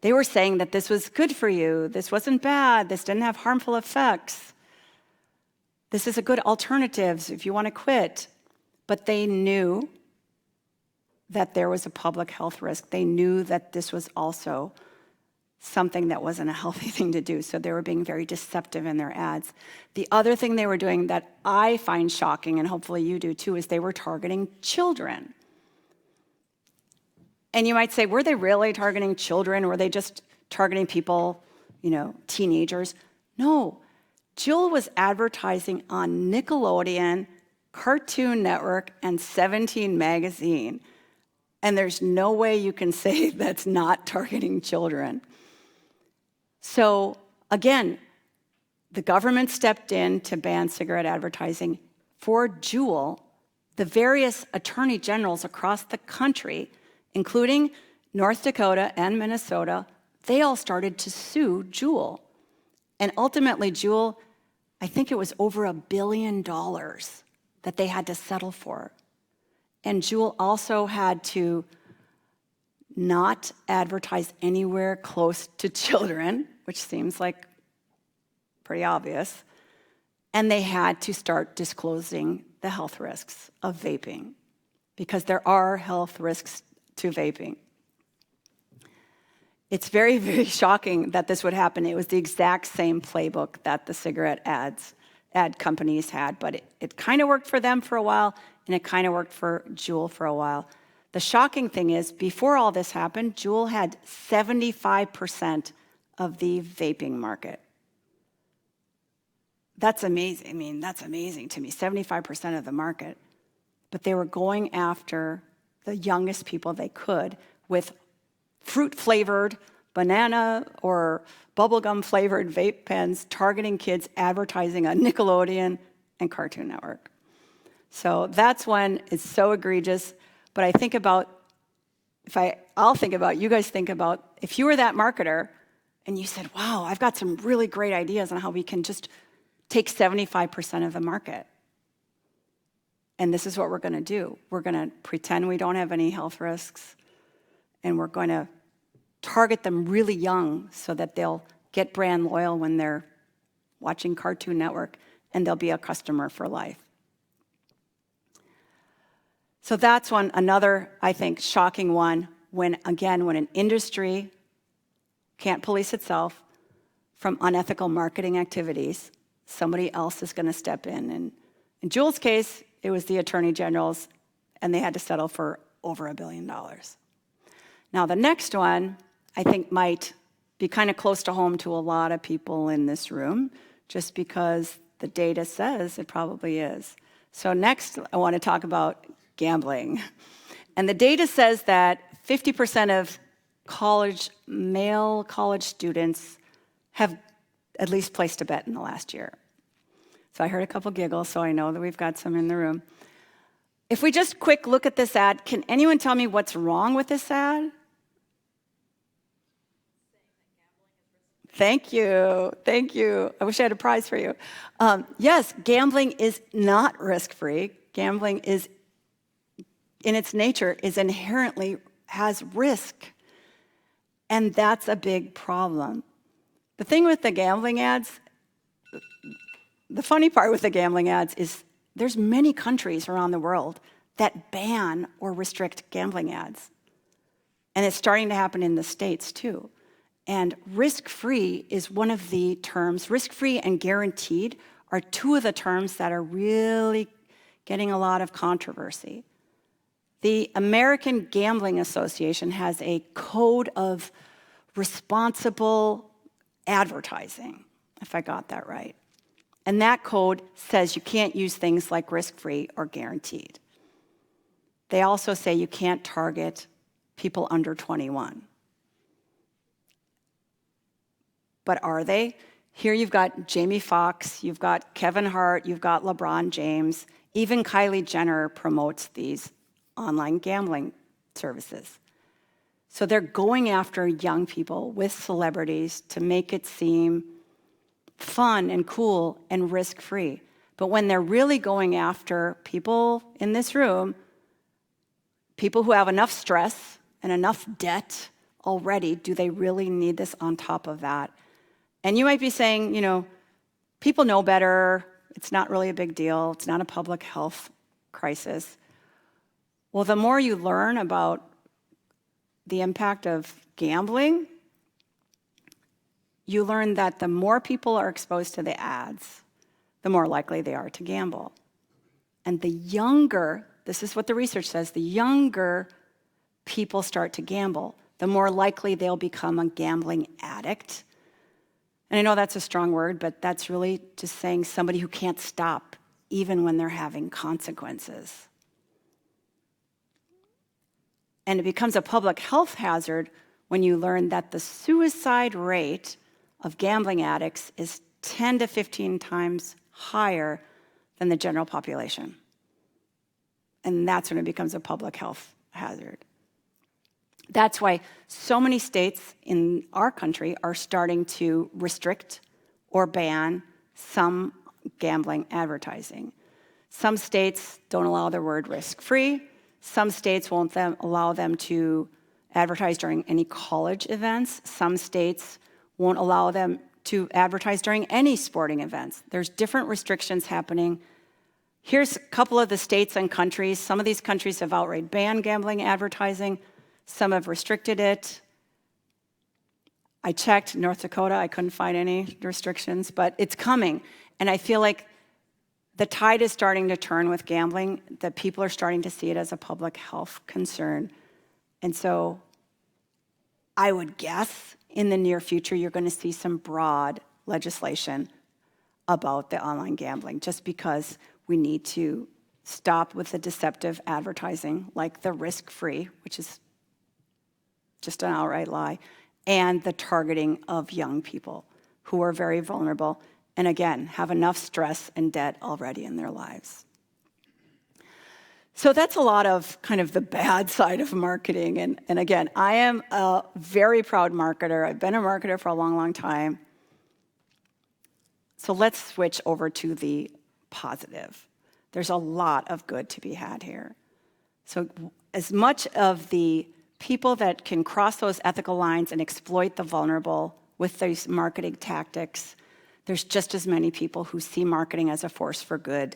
Speaker 2: They were saying that this was good for you, this wasn't bad, this didn't have harmful effects, this is a good alternative if you want to quit. But they knew that there was a public health risk. They knew that this was also something that wasn't a healthy thing to do, so they were being very deceptive in their ads. The other thing they were doing that I find shocking, and hopefully you do too, is they were targeting children. And you might say, were they really targeting children? Were they just targeting people, teenagers? No. Juul was advertising on Nickelodeon, Cartoon Network, and 17 magazine. And there's no way you can say that's not targeting children. So again, the government stepped in to ban cigarette advertising. For Juul, the various attorney generals across the country, including North Dakota and Minnesota, they all started to sue Juul. And ultimately, Juul, I think it was over $1 billion that they had to settle for. And Juul also had to not advertise anywhere close to children, which seems like pretty obvious. And they had to start disclosing the health risks of vaping, because there are health risks to vaping. It's very, very shocking that this would happen. It was the exact same playbook that the cigarette ad companies had, but it kind of worked for them for a while, and it kind of worked for Juul for a while. The shocking thing is, before all this happened, Juul had 75% of the vaping market. That's amazing. I mean, that's amazing to me, 75% of the market. But they were going after the youngest people they could with fruit-flavored, banana or bubblegum-flavored vape pens, targeting kids, advertising on Nickelodeon and Cartoon Network. So that's when it's so egregious. But I think about, I'll think about, you guys think about, if you were that marketer and you said, wow, I've got some really great ideas on how we can just take 75% of the market. And this is what we're going to do. We're going to pretend we don't have any health risks, and we're going to target them really young so that they'll get brand loyal when they're watching Cartoon Network, and they'll be a customer for life. So that's another, I think, shocking one, when an industry can't police itself from unethical marketing activities, somebody else is going to step in. And in Juul's case, it was the attorney generals, and they had to settle for over $1 billion. Now, the next one, I think, might be kind of close to home to a lot of people in this room, just because the data says it probably is. So next, I want to talk about gambling. And the data says that 50% of male college students have at least placed a bet in the last year. So I heard a couple giggles, so I know that we've got some in the room. If we just quick look at this ad, can anyone tell me what's wrong with this ad? Thank you. Thank you. I wish I had a prize for you. Yes, gambling is not risk-free. Gambling is, in its nature, inherently has risk. And that's a big problem. The thing with the gambling ads, the funny part with the gambling ads is there's many countries around the world that ban or restrict gambling ads. And it's starting to happen in the States, too. And risk-free is one of the terms. Risk-free and guaranteed are two of the terms that are really getting a lot of controversy. The American Gambling Association has a code of responsible advertising, if I got that right. And that code says you can't use things like risk-free or guaranteed. They also say you can't target people under 21. But are they? Here you've got Jamie Foxx, you've got Kevin Hart, you've got LeBron James. Even Kylie Jenner promotes these online gambling services. So they're going after young people with celebrities to make it seem fun and cool and risk-free. But when they're really going after people in this room, people who have enough stress and enough debt already, do they really need this on top of that? And you might be saying, people know better. It's not really a big deal. It's not a public health crisis. Well, the more you learn about the impact of gambling, you learn that the more people are exposed to the ads, the more likely they are to gamble. And the younger, this is what the research says, the younger people start to gamble, the more likely they'll become a gambling addict. And I know that's a strong word, but that's really just saying somebody who can't stop even when they're having consequences. And it becomes a public health hazard when you learn that the suicide rate of gambling addicts is 10 to 15 times higher than the general population. And that's when it becomes a public health hazard. That's why so many states in our country are starting to restrict or ban some gambling advertising. Some states don't allow the word risk-free. Some states won't allow them to advertise during any college events. Some states won't allow them to advertise during any sporting events. There's different restrictions happening. Here's a couple of the states and countries. Some of these countries have outright banned gambling advertising. Some have restricted it. I checked North Dakota, I couldn't find any restrictions, but it's coming. And I feel like the tide is starting to turn with gambling, that people are starting to see it as a public health concern. And so I would guess in the near future, you're going to see some broad legislation about the online gambling, just because we need to stop with the deceptive advertising, like the risk-free, which is just an outright lie, and the targeting of young people who are very vulnerable and, again, have enough stress and debt already in their lives. So that's a lot of kind of the bad side of marketing. And again, I am a very proud marketer. I've been a marketer for a long, long time. So let's switch over to the positive. There's a lot of good to be had here. So as much of the people that can cross those ethical lines and exploit the vulnerable with these marketing tactics, there's just as many people who see marketing as a force for good,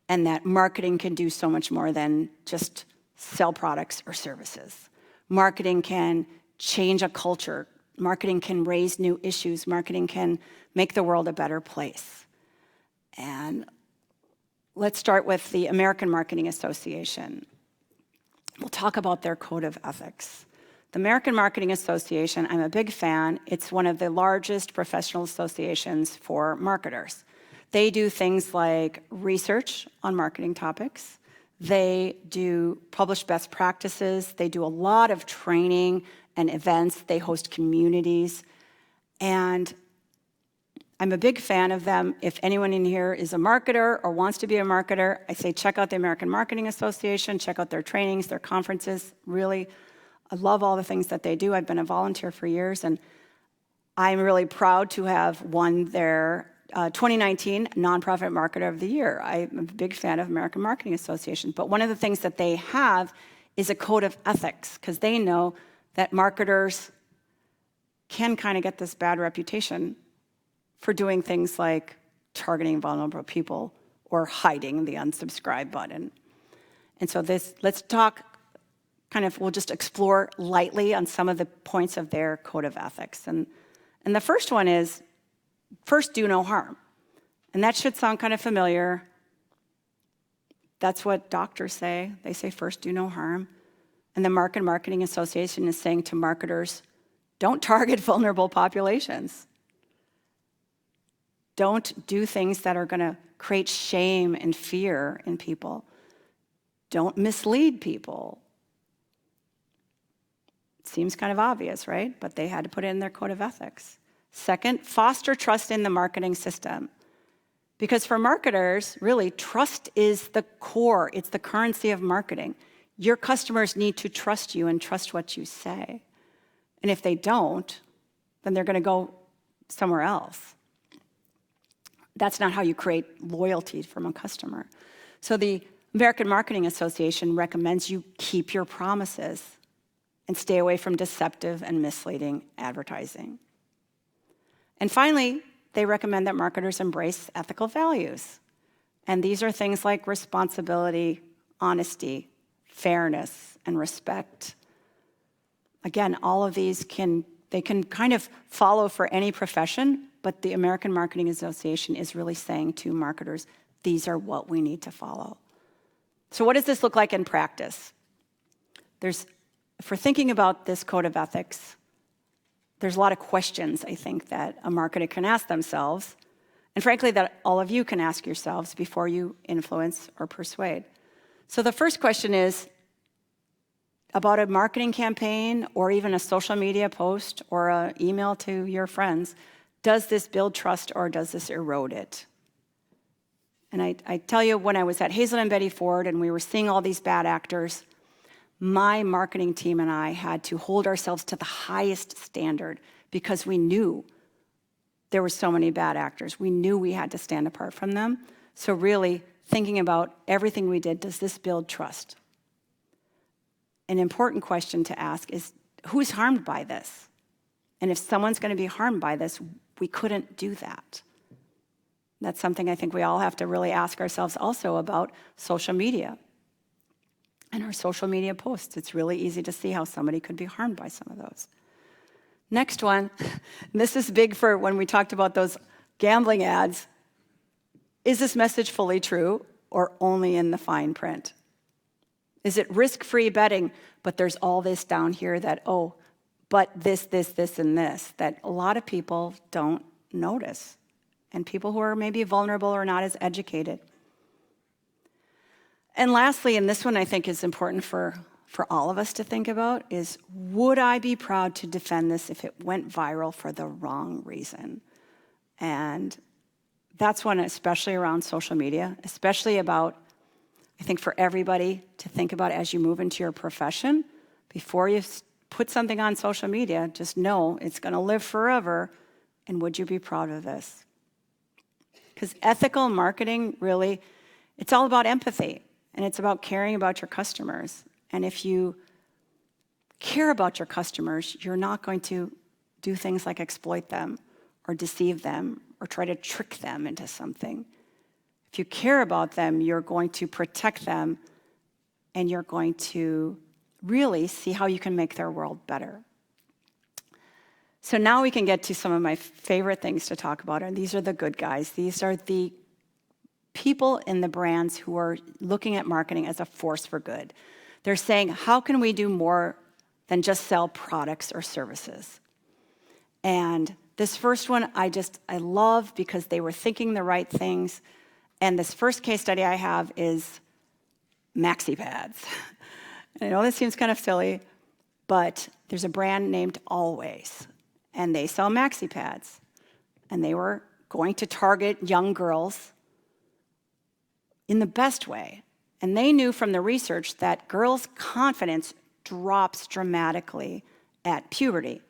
Speaker 2: and that marketing can do so much more than just sell products or services. Marketing can change a culture. Marketing can raise new issues. Marketing can make the world a better place. And let's start with the American Marketing Association. We'll talk about their code of ethics. The American Marketing Association, I'm a big fan. It's one of the largest professional associations for marketers. They do things like research on marketing topics. They do publish best practices. They do a lot of training and events. They host communities. And I'm a big fan of them. If anyone in here is a marketer or wants to be a marketer, I say check out the American Marketing Association, check out their trainings, their conferences. Really, I love all the things that they do. I've been a volunteer for years, and I'm really proud to have won their 2019 Nonprofit Marketer of the Year. I'm a big fan of American Marketing Association. But one of the things that they have is a code of ethics, because they know that marketers can kind of get this bad reputation for doing things like targeting vulnerable people or hiding the unsubscribe button. And so let's talk we'll just explore lightly on some of the points of their code of ethics. And the first one is, first, do no harm. And that should sound kind of familiar. That's what doctors say. They say, first, do no harm. And the American Marketing Association is saying to marketers, don't target vulnerable populations. Don't do things that are going to create shame and fear in people. Don't mislead people. It seems kind of obvious, right? But they had to put it in their code of ethics. Second, foster trust in the marketing system. Because for marketers, really, trust is the core. It's the currency of marketing. Your customers need to trust you and trust what you say. And if they don't, then they're going to go somewhere else. That's not how you create loyalty from a customer. So the American Marketing Association recommends you keep your promises and stay away from deceptive and misleading advertising. And finally, they recommend that marketers embrace ethical values. And these are things like responsibility, honesty, fairness, and respect. Again, all of these can kind of follow for any profession, but the American Marketing Association is really saying to marketers, these are what we need to follow. So what does this look like in practice? If we're thinking about this code of ethics, there's a lot of questions, I think, that a marketer can ask themselves, and frankly, that all of you can ask yourselves before you influence or persuade. So the first question is about a marketing campaign or even a social media post or an email to your friends. Does this build trust or does this erode it? And I tell you, when I was at Hazelden and Betty Ford and we were seeing all these bad actors, my marketing team and I had to hold ourselves to the highest standard because we knew there were so many bad actors. We knew we had to stand apart from them. So really thinking about everything we did, does this build trust? an important question to ask is, who's harmed by this? And if someone's going to be harmed by this, we couldn't do that. That's something I think we all have to really ask ourselves also about social media and our social media posts. It's really easy to see how somebody could be harmed by some of those. Next one, this is big for when we talked about those gambling ads. Is this message fully true or only in the fine print? Is it risk-free betting, but there's all this down here that, oh, but this, and this, that a lot of people don't notice, and people who are maybe vulnerable or not as educated. And lastly, and this one I think is important for all of us to think about, is would I be proud to defend this if it went viral for the wrong reason? And that's one, especially around social media, especially about, I think for everybody to think about as you move into your profession, before you put something on social media, just know it's going to live forever, and would you be proud of this? Because ethical marketing, really, it's all about empathy, and it's about caring about your customers. And if you care about your customers, you're not going to do things like exploit them or deceive them or try to trick them into something. If you care about them, you're going to protect them, and you're going to really see how you can make their world better. So now we can get to some of my favorite things to talk about, and these are the good guys. These are the people in the brands who are looking at marketing as a force for good. They're saying, how can we do more than just sell products or services? And this first one I love because they were thinking the right things. And this first case study I have is maxi pads. I know this seems kind of silly, but there's a brand named Always, and they sell maxi pads. And they were going to target young girls in the best way. And they knew from the research that girls' confidence drops dramatically at puberty.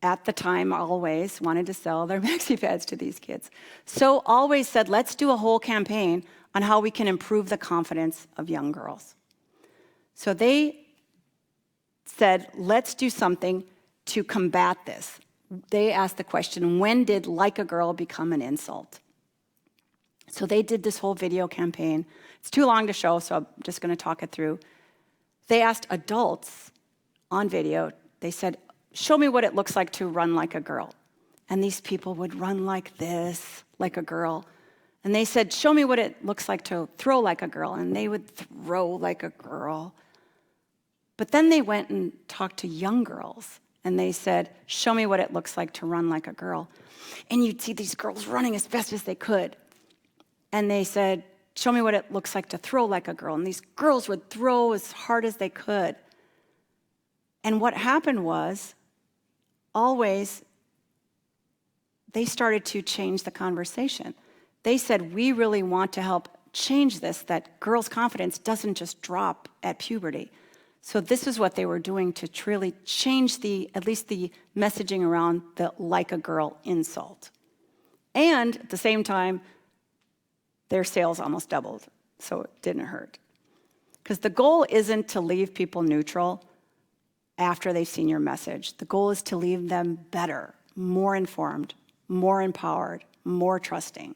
Speaker 2: At the time, Always wanted to sell their maxi pads to these kids. So Always said, let's do a whole campaign on how we can improve the confidence of young girls. So they said, let's do something to combat this. They asked the question, when did like a girl become an insult? So they did this whole video campaign. It's too long to show, so I'm just going to talk it through. They asked adults on video, they said, show me what it looks like to run like a girl. And these people would run like this, like a girl. And they said, show me what it looks like to throw like a girl. And they would throw like a girl. But then they went and talked to young girls. And they said, show me what it looks like to run like a girl. And you'd see these girls running as fast as they could. And they said, show me what it looks like to throw like a girl. And these girls would throw as hard as they could. And what happened was, Always, they started to change the conversation. They said, we really want to help change this, that girls' confidence doesn't just drop at puberty. So this is what they were doing to really change at least the messaging around the like a girl insult. And at the same time, their sales almost doubled, so it didn't hurt. Because the goal isn't to leave people neutral after they've seen your message. The goal is to leave them better, more informed, more empowered, more trusting.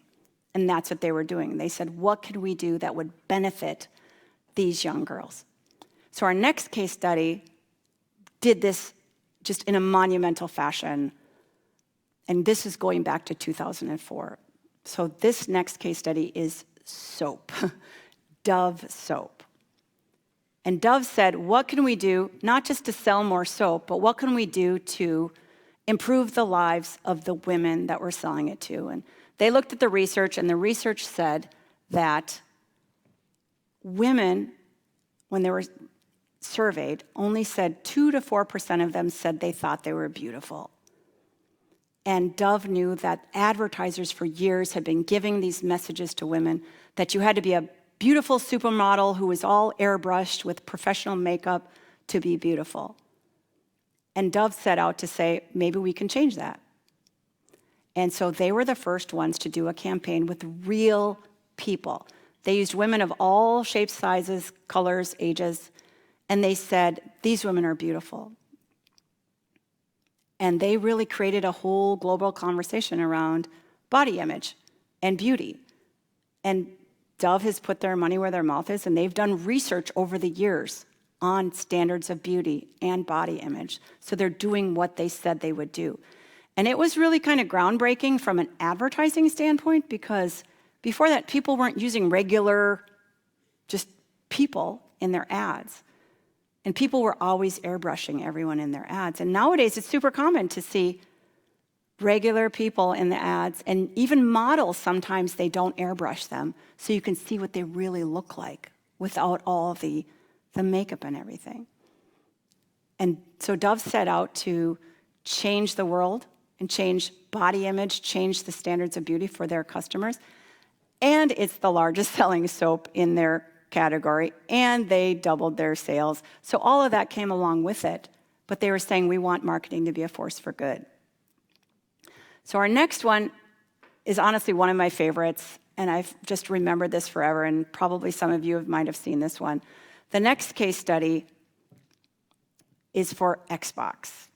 Speaker 2: And that's what they were doing. They said, what could we do that would benefit these young girls? So our next case study did this just in a monumental fashion. And this is going back to 2004. So this next case study is soap, Dove soap. And Dove said, what can we do, not just to sell more soap, but what can we do to improve the lives of the women that we're selling it to? And they looked at the research, and the research said that women, when they were surveyed, only said 2 to 4% of them said they thought they were beautiful. And Dove knew that advertisers for years had been giving these messages to women that you had to be a beautiful supermodel who was all airbrushed with professional makeup to be beautiful. And Dove set out to say, maybe we can change that. And so they were the first ones to do a campaign with real people. They used women of all shapes, sizes, colors, ages, And they said, these women are beautiful. And they really created a whole global conversation around body image and beauty. And Dove has put their money where their mouth is, and they've done research over the years on standards of beauty and body image. So they're doing what they said they would do. And it was really kind of groundbreaking from an advertising standpoint, because before that, people weren't using regular, just people in their ads. And people were always airbrushing everyone in their ads. And nowadays, it's super common to see regular people in the ads, and even models, sometimes they don't airbrush them, so you can see what they really look like without all the makeup and everything. And so Dove set out to change the world and change body image, change the standards of beauty for their customers. And it's the largest selling soap in their category, and they doubled their sales. So all of that came along with it, but they were saying we want marketing to be a force for good. So our next one is honestly one of my favorites, and I've just remembered this forever, and probably some of you might have seen this one. The next case study is for Xbox.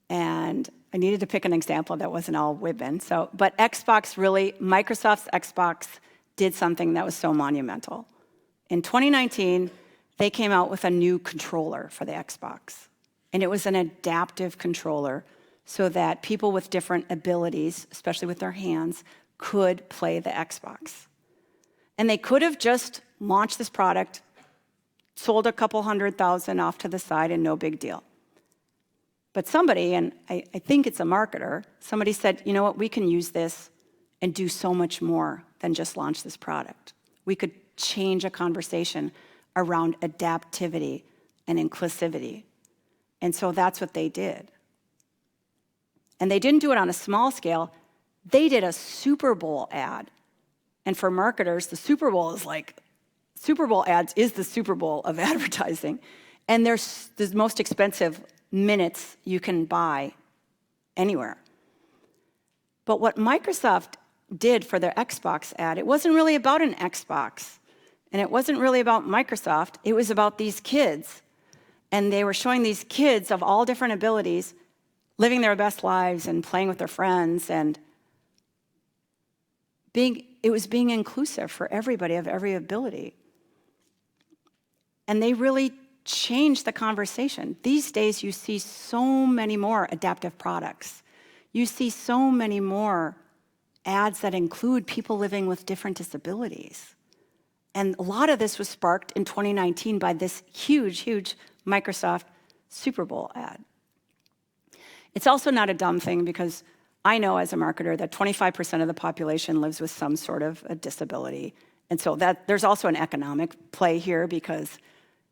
Speaker 2: And I needed to pick an example that wasn't all women. But Microsoft's Xbox did something that was so monumental. In 2019, they came out with a new controller for the Xbox. And it was an adaptive controller so that people with different abilities, especially with their hands, could play the Xbox. And they could have just launched this product, sold a couple 100,000 off to the side, and no big deal. But somebody, and I think it's a marketer, somebody said, you know what, we can use this and do so much more than just launch this product. We could change a conversation around adaptivity and inclusivity. And so that's what they did. And they didn't do it on a small scale. They did a Super Bowl ad. And for marketers, the Super Bowl ads is the Super Bowl of advertising. And they're the most expensive minutes you can buy anywhere. But what Microsoft did for their Xbox ad, it wasn't really about an Xbox. And it wasn't really about Microsoft. It was about these kids. And they were showing these kids of all different abilities living their best lives and playing with their friends, and it was being inclusive for everybody of every ability. And they really changed the conversation. These days, you see so many more adaptive products. You see so many more ads that include people living with different disabilities. And a lot of this was sparked in 2019 by this huge, huge Microsoft Super Bowl ad. It's also not a dumb thing, because I know as a marketer that 25% of the population lives with some sort of a disability. And so there's also an economic play here, because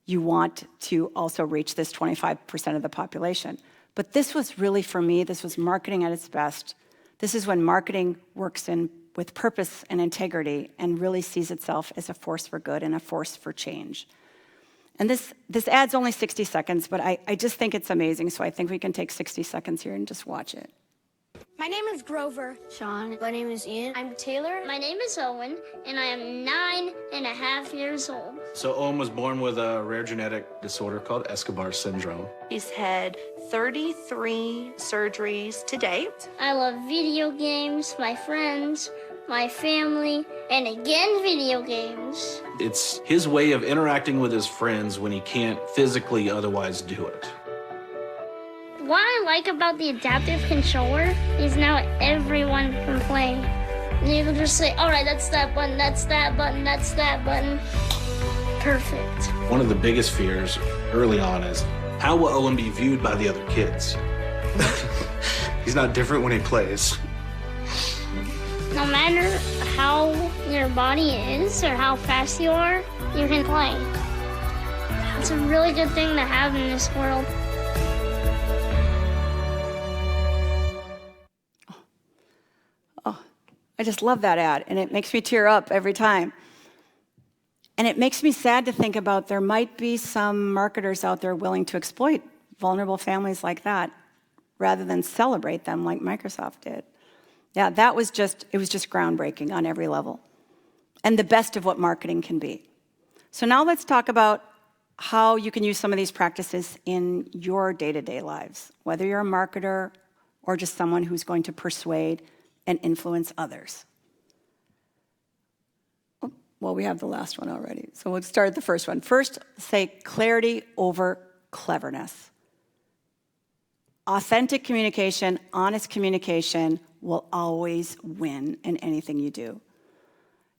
Speaker 2: you want to also reach this 25% of the population. But this was really, for me, this was marketing at its best. This is when marketing works with purpose and integrity and really sees itself as a force for good and a force for change. And this ad's only 60 seconds, but I just think it's amazing, so I think we can take 60 seconds here and just watch it.
Speaker 3: My name is Grover.
Speaker 4: Sean.
Speaker 3: My name is Ian.
Speaker 4: I'm Taylor.
Speaker 5: My name is Owen, and I am 9.5 years old.
Speaker 6: So Owen was born with a rare genetic disorder called Escobar syndrome.
Speaker 7: He's had 33 surgeries to date.
Speaker 5: I love video games, my friends, my family, and again, video games.
Speaker 6: It's his way of interacting with his friends when he can't physically otherwise do it.
Speaker 5: What I like about the adaptive controller is now everyone can play. You can just say, all right, that's that button, that's that button, that's that button. Perfect.
Speaker 6: One of the biggest fears early on is, how will Owen be viewed by the other kids? He's not different when he plays.
Speaker 5: No matter how your body is or how fast you are, you can play. It's a really good thing to have in this world.
Speaker 2: I just love that ad, and it makes me tear up every time. And it makes me sad to think about there might be some marketers out there willing to exploit vulnerable families like that rather than celebrate them like Microsoft did. Yeah, it was just groundbreaking on every level, and the best of what marketing can be. So now let's talk about how you can use some of these practices in your day-to-day lives, whether you're a marketer or just someone who's going to persuade and influence others. Oh, well, we have the last one already, so we'll start at the first one. First, say clarity over cleverness. Authentic communication, honest communication will always win in anything you do.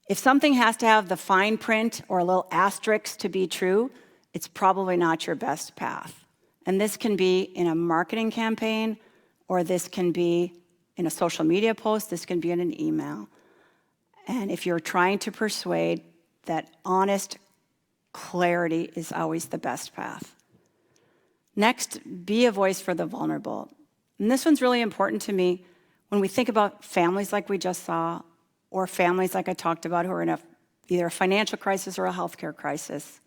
Speaker 2: If something has to have the fine print or a little asterisk to be true, it's probably not your best path. And this can be in a marketing campaign, or this can be in a social media post, this can be in an email. And if you're trying to persuade, that honest clarity is always the best path. Next, be a voice for the vulnerable. And this one's really important to me when we think about families like we just saw, or families like I talked about who are in either a financial crisis or a healthcare crisis.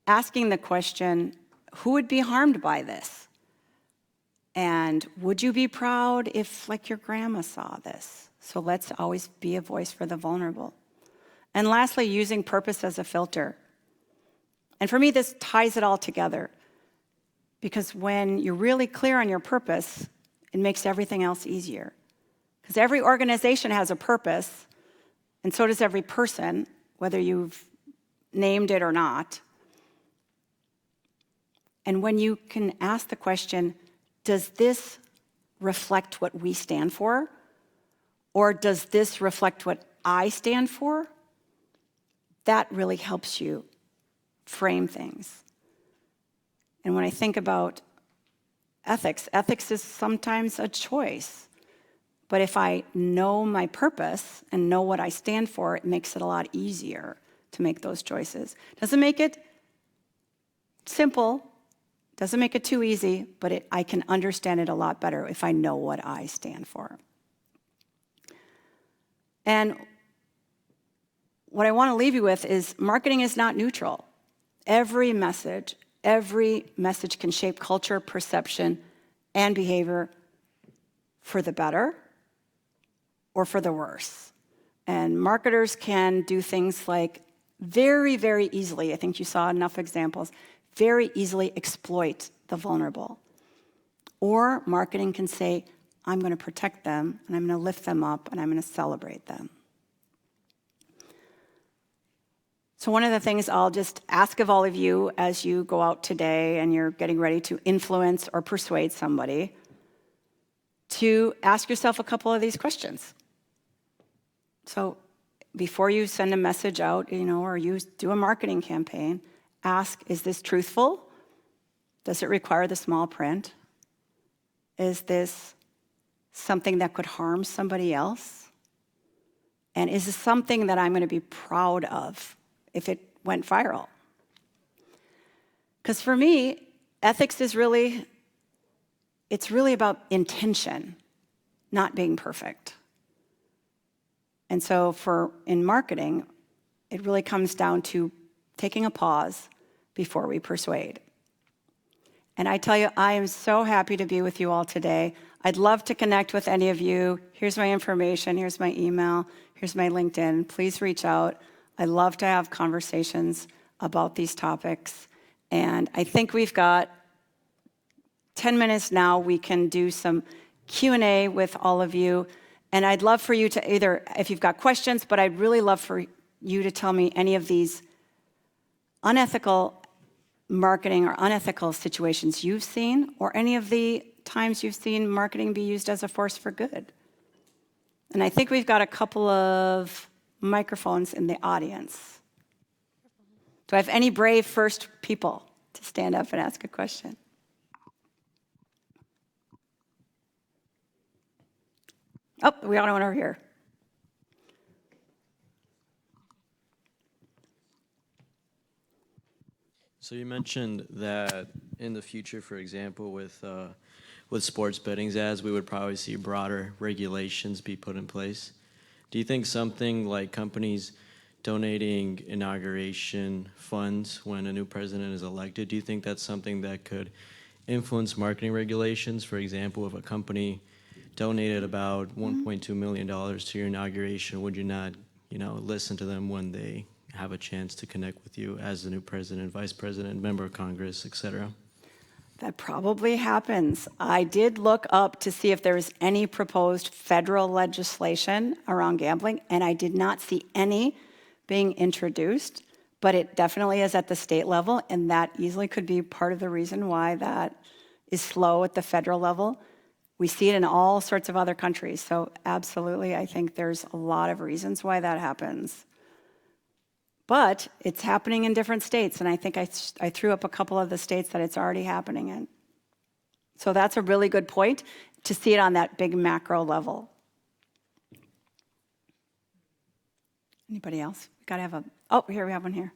Speaker 2: Asking the question, who would be harmed by this? And would you be proud if, like, your grandma saw this? So let's always be a voice for the vulnerable. And lastly, using purpose as a filter. And for me, this ties it all together. Because when you're really clear on your purpose, it makes everything else easier. Because every organization has a purpose, and so does every person, whether you've named it or not. And when you can ask the question, does this reflect what we stand for? Or does this reflect what I stand for? That really helps you frame things. And when I think about ethics, ethics is sometimes a choice. But if I know my purpose and know what I stand for, it makes it a lot easier to make those choices. Doesn't make it simple, doesn't make it too easy, but I can understand it a lot better if I know what I stand for. And what I want to leave you with is marketing is not neutral. Every message can shape culture, perception, and behavior for the better or for the worse. And marketers can do things like very, very easily, I think you saw enough examples, very easily exploit the vulnerable. Or marketing can say, I'm going to protect them, and I'm going to lift them up, and I'm going to celebrate them. So one of the things I'll just ask of all of you as you go out today and you're getting ready to influence or persuade somebody, to ask yourself a couple of these questions. So before you send a message out, or you do a marketing campaign, ask, is this truthful? Does it require the small print? Is this something that could harm somebody else? And is this something that I'm going to be proud of if it went viral? Because for me, ethics is really about intention, not being perfect. And so in marketing, it really comes down to taking a pause before we persuade. And I tell you, I am so happy to be with you all today. I'd love to connect with any of you. Here's my information, here's my email, here's my LinkedIn. Please reach out. I love to have conversations about these topics. And I think we've got 10 minutes now. We can do some Q&A with all of you. And I'd love for you to either, if you've got questions, but I'd really love for you to tell me any of these unethical marketing or unethical situations you've seen, or any of the times you've seen marketing be used as a force for good. And I think we've got a couple of microphones in the audience. Do I have any brave first people to stand up and ask a question? Oh, we got one over here.
Speaker 4: So you mentioned that in the future, for example, with sports betting ads, we would probably see broader regulations be put in place. Do you think something like companies donating inauguration funds when a new president is elected, do you think that's something that could influence marketing regulations? For example, if a company donated about $1.2 million to your inauguration, would you not, listen to them when they have a chance to connect with you as the new president, vice president, member of Congress, etc.?
Speaker 2: That probably happens. I did look up to see if there was any proposed federal legislation around gambling, and I did not see any being introduced, but it definitely is at the state level, and that easily could be part of the reason why that is slow at the federal level. We see it in all sorts of other countries, so absolutely, I think there's a lot of reasons why that happens. But it's happening in different states, and I think I threw up a couple of the states that it's already happening in. So that's a really good point, to see it on that big macro level. Anybody else? We gotta have here we have one here.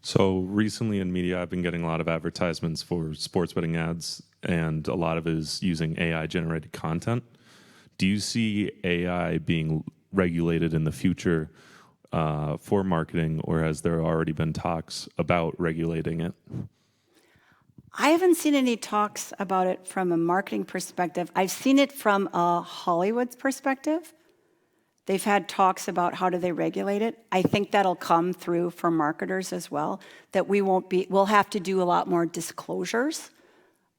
Speaker 8: So recently in media, I've been getting a lot of advertisements for sports betting ads, and a lot of it is using AI-generated content. Do you see AI being regulated in the future for marketing, or has there already been talks about regulating it?
Speaker 2: I haven't seen any talks about it from a marketing perspective. I've seen it from a Hollywood's perspective. They've had talks about how do they regulate it. I think that'll come through for marketers as well, that we'll have to do a lot more disclosures.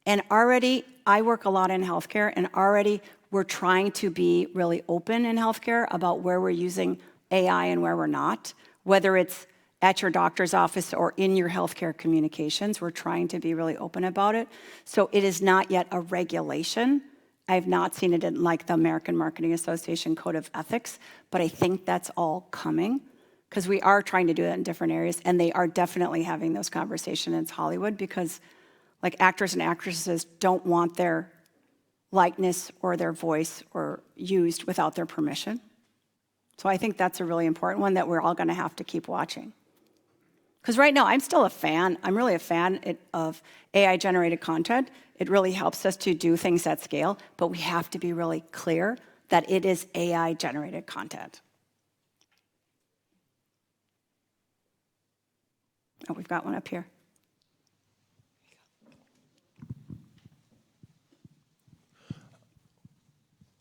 Speaker 2: And already, I work a lot in healthcare, and already we're trying to be really open in healthcare about where we're using AI and where we're not, whether it's at your doctor's office or in your healthcare communications. We're trying to be really open about it. So it is not yet a regulation. I've not seen it in like the American Marketing Association Code of Ethics, but I think that's all coming because we are trying to do that in different areas, and they are definitely having those conversations in Hollywood because like actors and actresses don't want their likeness or their voice or used without their permission. So I think that's a really important one that we're all going to have to keep watching. Because right now, I'm still a fan. I'm really a fan of AI-generated content. It really helps us to do things at scale, but we have to be really clear that it is AI-generated content. Oh, we've got one up here.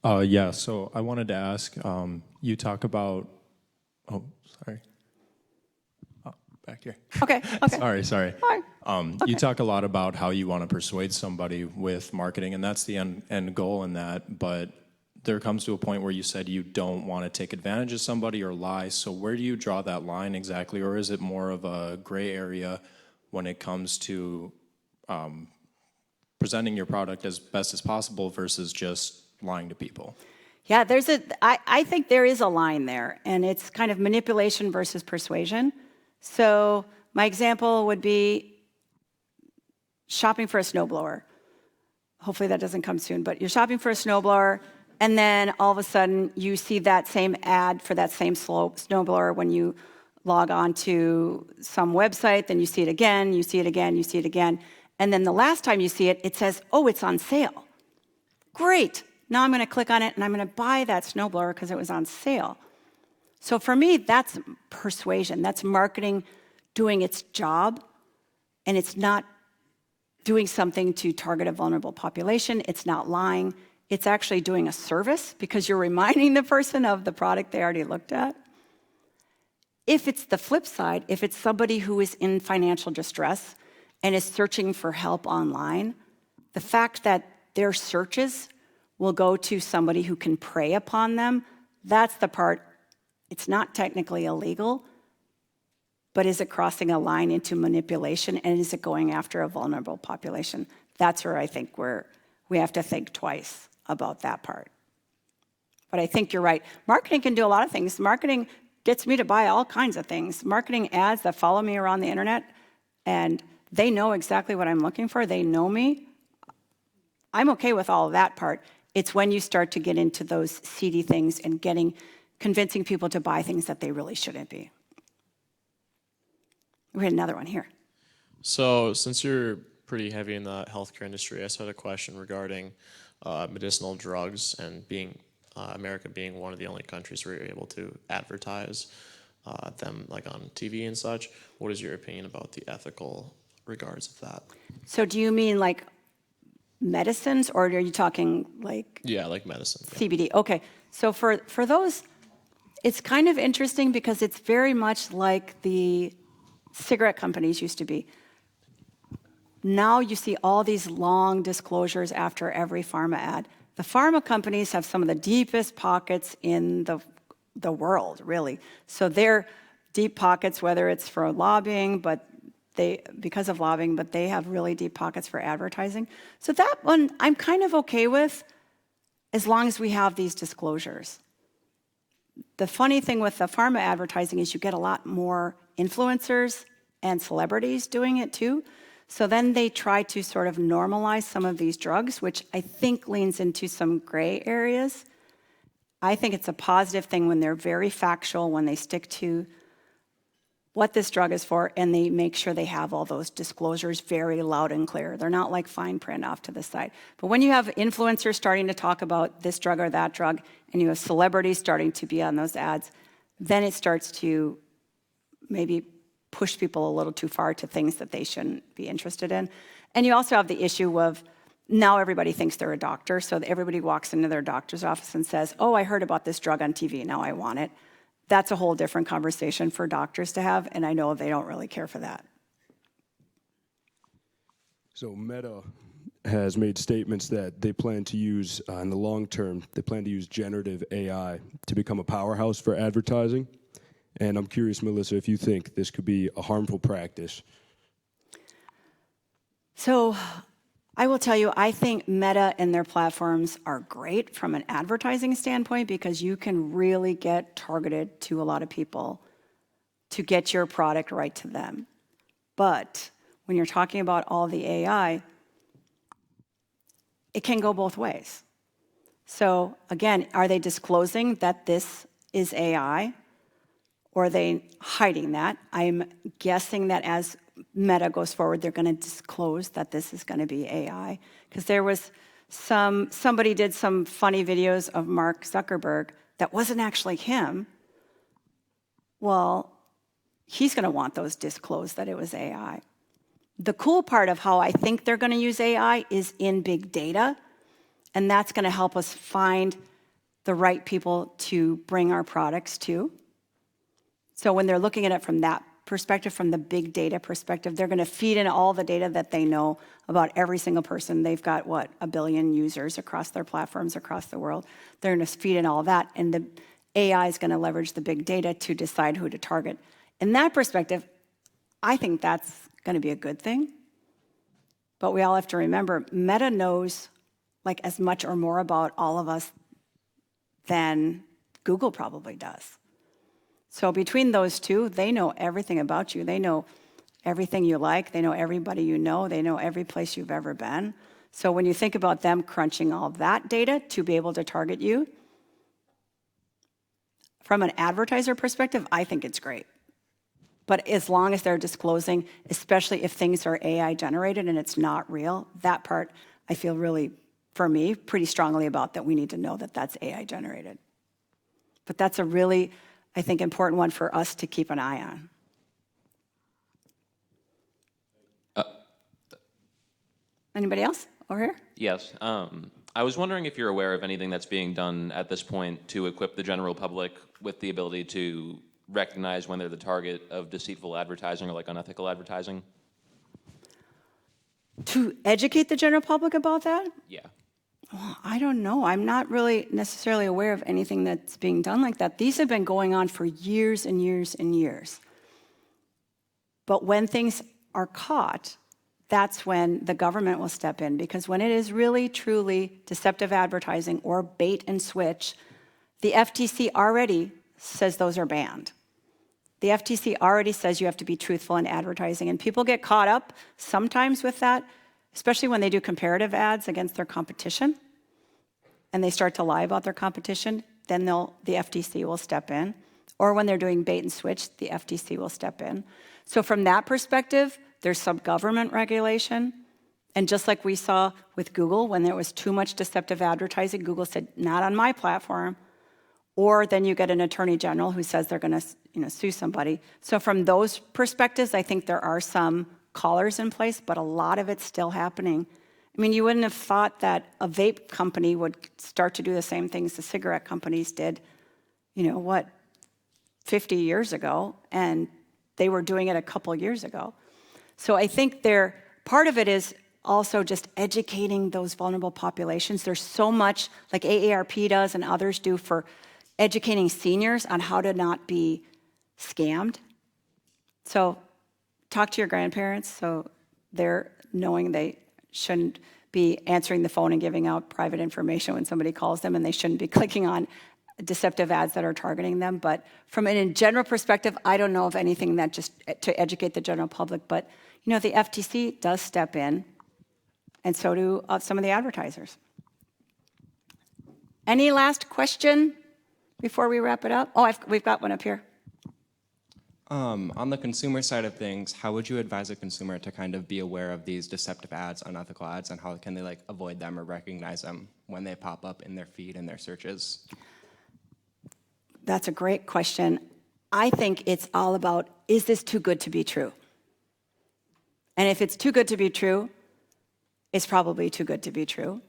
Speaker 9: Yeah, so I wanted to ask, you talk about, back here.
Speaker 2: Okay.
Speaker 9: Sorry.
Speaker 2: Fine.
Speaker 9: You talk a lot about how you want to persuade somebody with marketing, and that's the end goal in that, but there comes to a point where you said you don't want to take advantage of somebody or lie, so where do you draw that line exactly, or is it more of a gray area when it comes to presenting your product as best as possible versus just lying to people?
Speaker 2: Yeah, I think there is a line there, and it's kind of manipulation versus persuasion. So my example would be shopping for a snowblower. Hopefully that doesn't come soon, but you're shopping for a snowblower, and then all of a sudden you see that same ad for that same snowblower when you log on to some website, then you see it again, you see it again, you see it again, and then the last time you see it, it says, oh, it's on sale. Great. Now I'm going to click on it, and I'm going to buy that snowblower because it was on sale. So for me, that's persuasion. That's marketing doing its job, and it's not doing something to target a vulnerable population. It's not lying. It's actually doing a service because you're reminding the person of the product they already looked at. If it's the flip side, if it's somebody who is in financial distress and is searching for help online, the fact that their searches will go to somebody who can prey upon them, that's the part. It's not technically illegal, but is it crossing a line into manipulation, and is it going after a vulnerable population? That's where I think we have to think twice about that part. But I think you're right. Marketing can do a lot of things. Marketing gets me to buy all kinds of things. Marketing ads that follow me around the internet, and they know exactly what I'm looking for. They know me. I'm okay with all of that part. It's when you start to get into those seedy things and convincing people to buy things that they really shouldn't be. We had another one here.
Speaker 10: So since you're pretty heavy in the healthcare industry, I just had a question regarding medicinal drugs and America being one of the only countries where you're able to advertise them like on TV and such. What is your opinion about the ethical regards of that?
Speaker 2: So do you mean like medicines, or are you talking like...
Speaker 10: Yeah, like medicine.
Speaker 2: CBD. Okay. So for those, It's kind of interesting because it's very much like the cigarette companies used to be. Now you see all these long disclosures after every pharma ad. The pharma companies have some of the deepest pockets in the world, really. So they're deep pockets, whether it's for lobbying, because of lobbying, but they have really deep pockets for advertising. So that one I'm kind of okay with, as long as we have these disclosures. The funny thing with the pharma advertising is you get a lot more influencers and celebrities doing it too. So then they try to sort of normalize some of these drugs, which I think leans into some gray areas. I think it's a positive thing when they're very factual, when they stick to what this drug is for, and they make sure they have all those disclosures very loud and clear. They're not like fine print off to the side. But when you have influencers starting to talk about this drug or that drug, and you have celebrities starting to be on those ads, then it starts to maybe push people a little too far to things that they shouldn't be interested in. And you also have the issue of now everybody thinks they're a doctor, so everybody walks into their doctor's office and says, oh, I heard about this drug on TV, now I want it. That's a whole different conversation for doctors to have, and I know they don't really care for that.
Speaker 11: So Meta has made statements that they plan to use, in the long term, they plan to use generative AI to become a powerhouse for advertising. And I'm curious, Melissa, if you think this could be a harmful practice.
Speaker 2: So I will tell you, I think Meta and their platforms are great from an advertising standpoint because you can really get targeted to a lot of people to get your product right to them. But when you're talking about all the AI, it can go both ways. So again, are they disclosing that this is AI? Or are they hiding that? I'm guessing that as Meta goes forward, they're going to disclose that this is going to be AI. Because there was somebody did some funny videos of Mark Zuckerberg that wasn't actually him. Well, he's going to want those disclosed that it was AI. The cool part of how I think they're going to use AI is in big data. And that's going to help us find the right people to bring our products to. So when they're looking at it from that perspective, from the big data perspective, they're going to feed in all the data that they know about every single person. They've got, 1 billion users across their platforms across the world. They're going to feed in all that, and the AI is going to leverage the big data to decide who to target. In that perspective, I think that's going to be a good thing. But we all have to remember, Meta knows like as much or more about all of us than Google probably does. So between those two, they know everything about you. They know everything you like. They know everybody you know. They know every place you've ever been. So when you think about them crunching all that data to be able to target you, from an advertiser perspective, I think it's great. But as long as they're disclosing, especially if things are AI generated and it's not real, that part I feel really, for me, pretty strongly about that we need to know that that's AI generated. But that's a really, I think, important one for us to keep an eye on. Anybody else over here?
Speaker 12: Yes. I was wondering if you're aware of anything that's being done at this point to equip the general public with the ability to recognize when they're the target of deceitful advertising or like unethical advertising?
Speaker 2: To educate the general public about that?
Speaker 12: Yeah.
Speaker 2: Well, I don't know. I'm not really necessarily aware of anything that's being done like that. These have been going on for years and years and years. But when things are caught, that's when the government will step in, because when it is really, truly deceptive advertising or bait and switch, the FTC already says those are banned. The FTC already says you have to be truthful in advertising, and people get caught up sometimes with that, especially when they do comparative ads against their competition, and they start to lie about their competition, then the FTC will step in. Or when they're doing bait and switch, the FTC will step in. So from that perspective, there's some government regulation. And just like we saw with Google, when there was too much deceptive advertising, Google said, not on my platform. Or then you get an attorney general who says they're going to sue somebody. So from those perspectives, I think there are some collars in place, but a lot of it's still happening. I mean, you wouldn't have thought that a vape company would start to do the same things the cigarette companies did, 50 years ago, and they were doing it a couple years ago. So I think part of it is also just educating those vulnerable populations. There's so much, like AARP does and others do, for educating seniors on how to not be scammed. So talk to your grandparents so they're knowing they shouldn't be answering the phone and giving out private information when somebody calls them, and they shouldn't be clicking on deceptive ads that are targeting them. But from a general perspective, I don't know of anything that just to educate the general public. But, you know, the FTC does step in, and so do some of the advertisers. Any last question before we wrap it up? Oh, we've got one up here.
Speaker 13: On the consumer side of things, how would you advise a consumer to kind of be aware of these deceptive ads, unethical ads, and how can they avoid them or recognize them when they pop up in their feed and their searches?
Speaker 2: That's a great question. I think it's all about, is this too good to be true? And if it's too good to be true, it's probably too good to be true.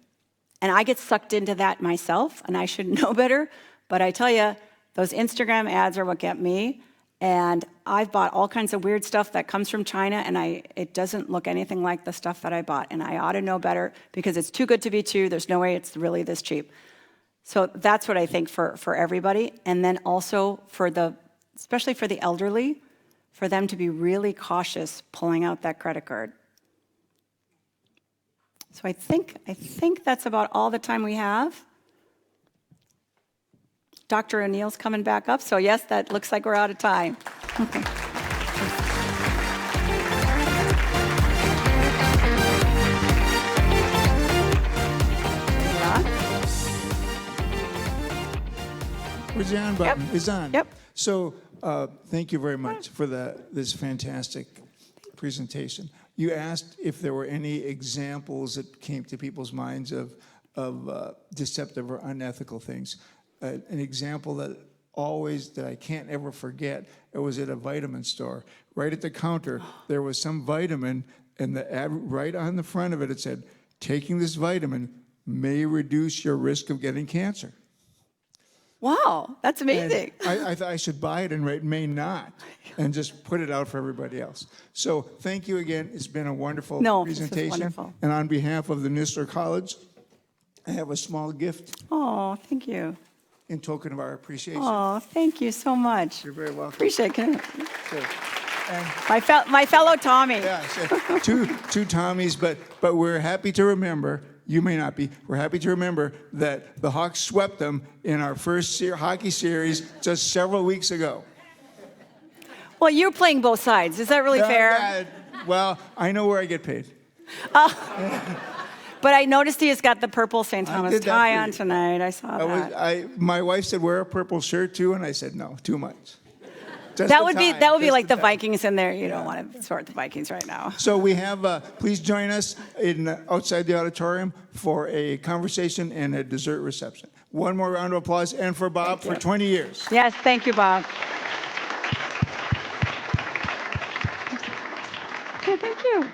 Speaker 2: And I get sucked into that myself, and I should know better. But I tell you, those Instagram ads are what get me. And I've bought all kinds of weird stuff that comes from China, and it doesn't look anything like the stuff that I bought. And I ought to know better because it's too good to be true. There's no way it's really this cheap. So that's what I think for everybody. And then also especially for the elderly, for them to be really cautious pulling out that credit card. So I think that's about all the time we have. Dr. O'Neill's coming back up, so yes, that looks like we're out of time. Okay.
Speaker 1: Where's the on button?
Speaker 2: Yep.
Speaker 1: It's on.
Speaker 2: Yep.
Speaker 1: So thank you very much for this fantastic presentation. You asked if there were any examples that came to people's minds of deceptive or unethical things. An example that I can't ever forget, it was at a vitamin store. Right at the counter, there was some vitamin, and the ad right on the front of it, it said, taking this vitamin may reduce your risk of getting cancer.
Speaker 2: Wow, that's amazing.
Speaker 1: And I thought I should buy it and write may not, and just put it out for everybody else. So thank you again. It's been a wonderful presentation.
Speaker 2: This is wonderful.
Speaker 1: And on behalf of the Nistler College, I have a small gift.
Speaker 2: Oh, thank you.
Speaker 1: In token of our appreciation.
Speaker 2: Oh, thank you so much.
Speaker 1: You're very welcome.
Speaker 2: Appreciate it.
Speaker 1: So,
Speaker 2: My fellow Tommy.
Speaker 1: Yeah, so two Tommies, but we're happy to remember, you may not be, we're happy to remember that the Hawks swept them in our first hockey series just several weeks ago.
Speaker 2: Well, you're playing both sides. Is that really fair?
Speaker 1: Well, I know where I get paid.
Speaker 2: But I noticed he has got the purple St. Thomas tie on tonight. I saw that.
Speaker 1: My wife said, wear a purple shirt too, and I said, no, too much.
Speaker 2: That would be like the Vikings in there. You don't want to sort the Vikings right now.
Speaker 1: So we have, please join us outside the auditorium for a conversation and a dessert reception. One more round of applause, and for Bob for 20 years.
Speaker 2: Yes, thank you, Bob. Okay, thank you.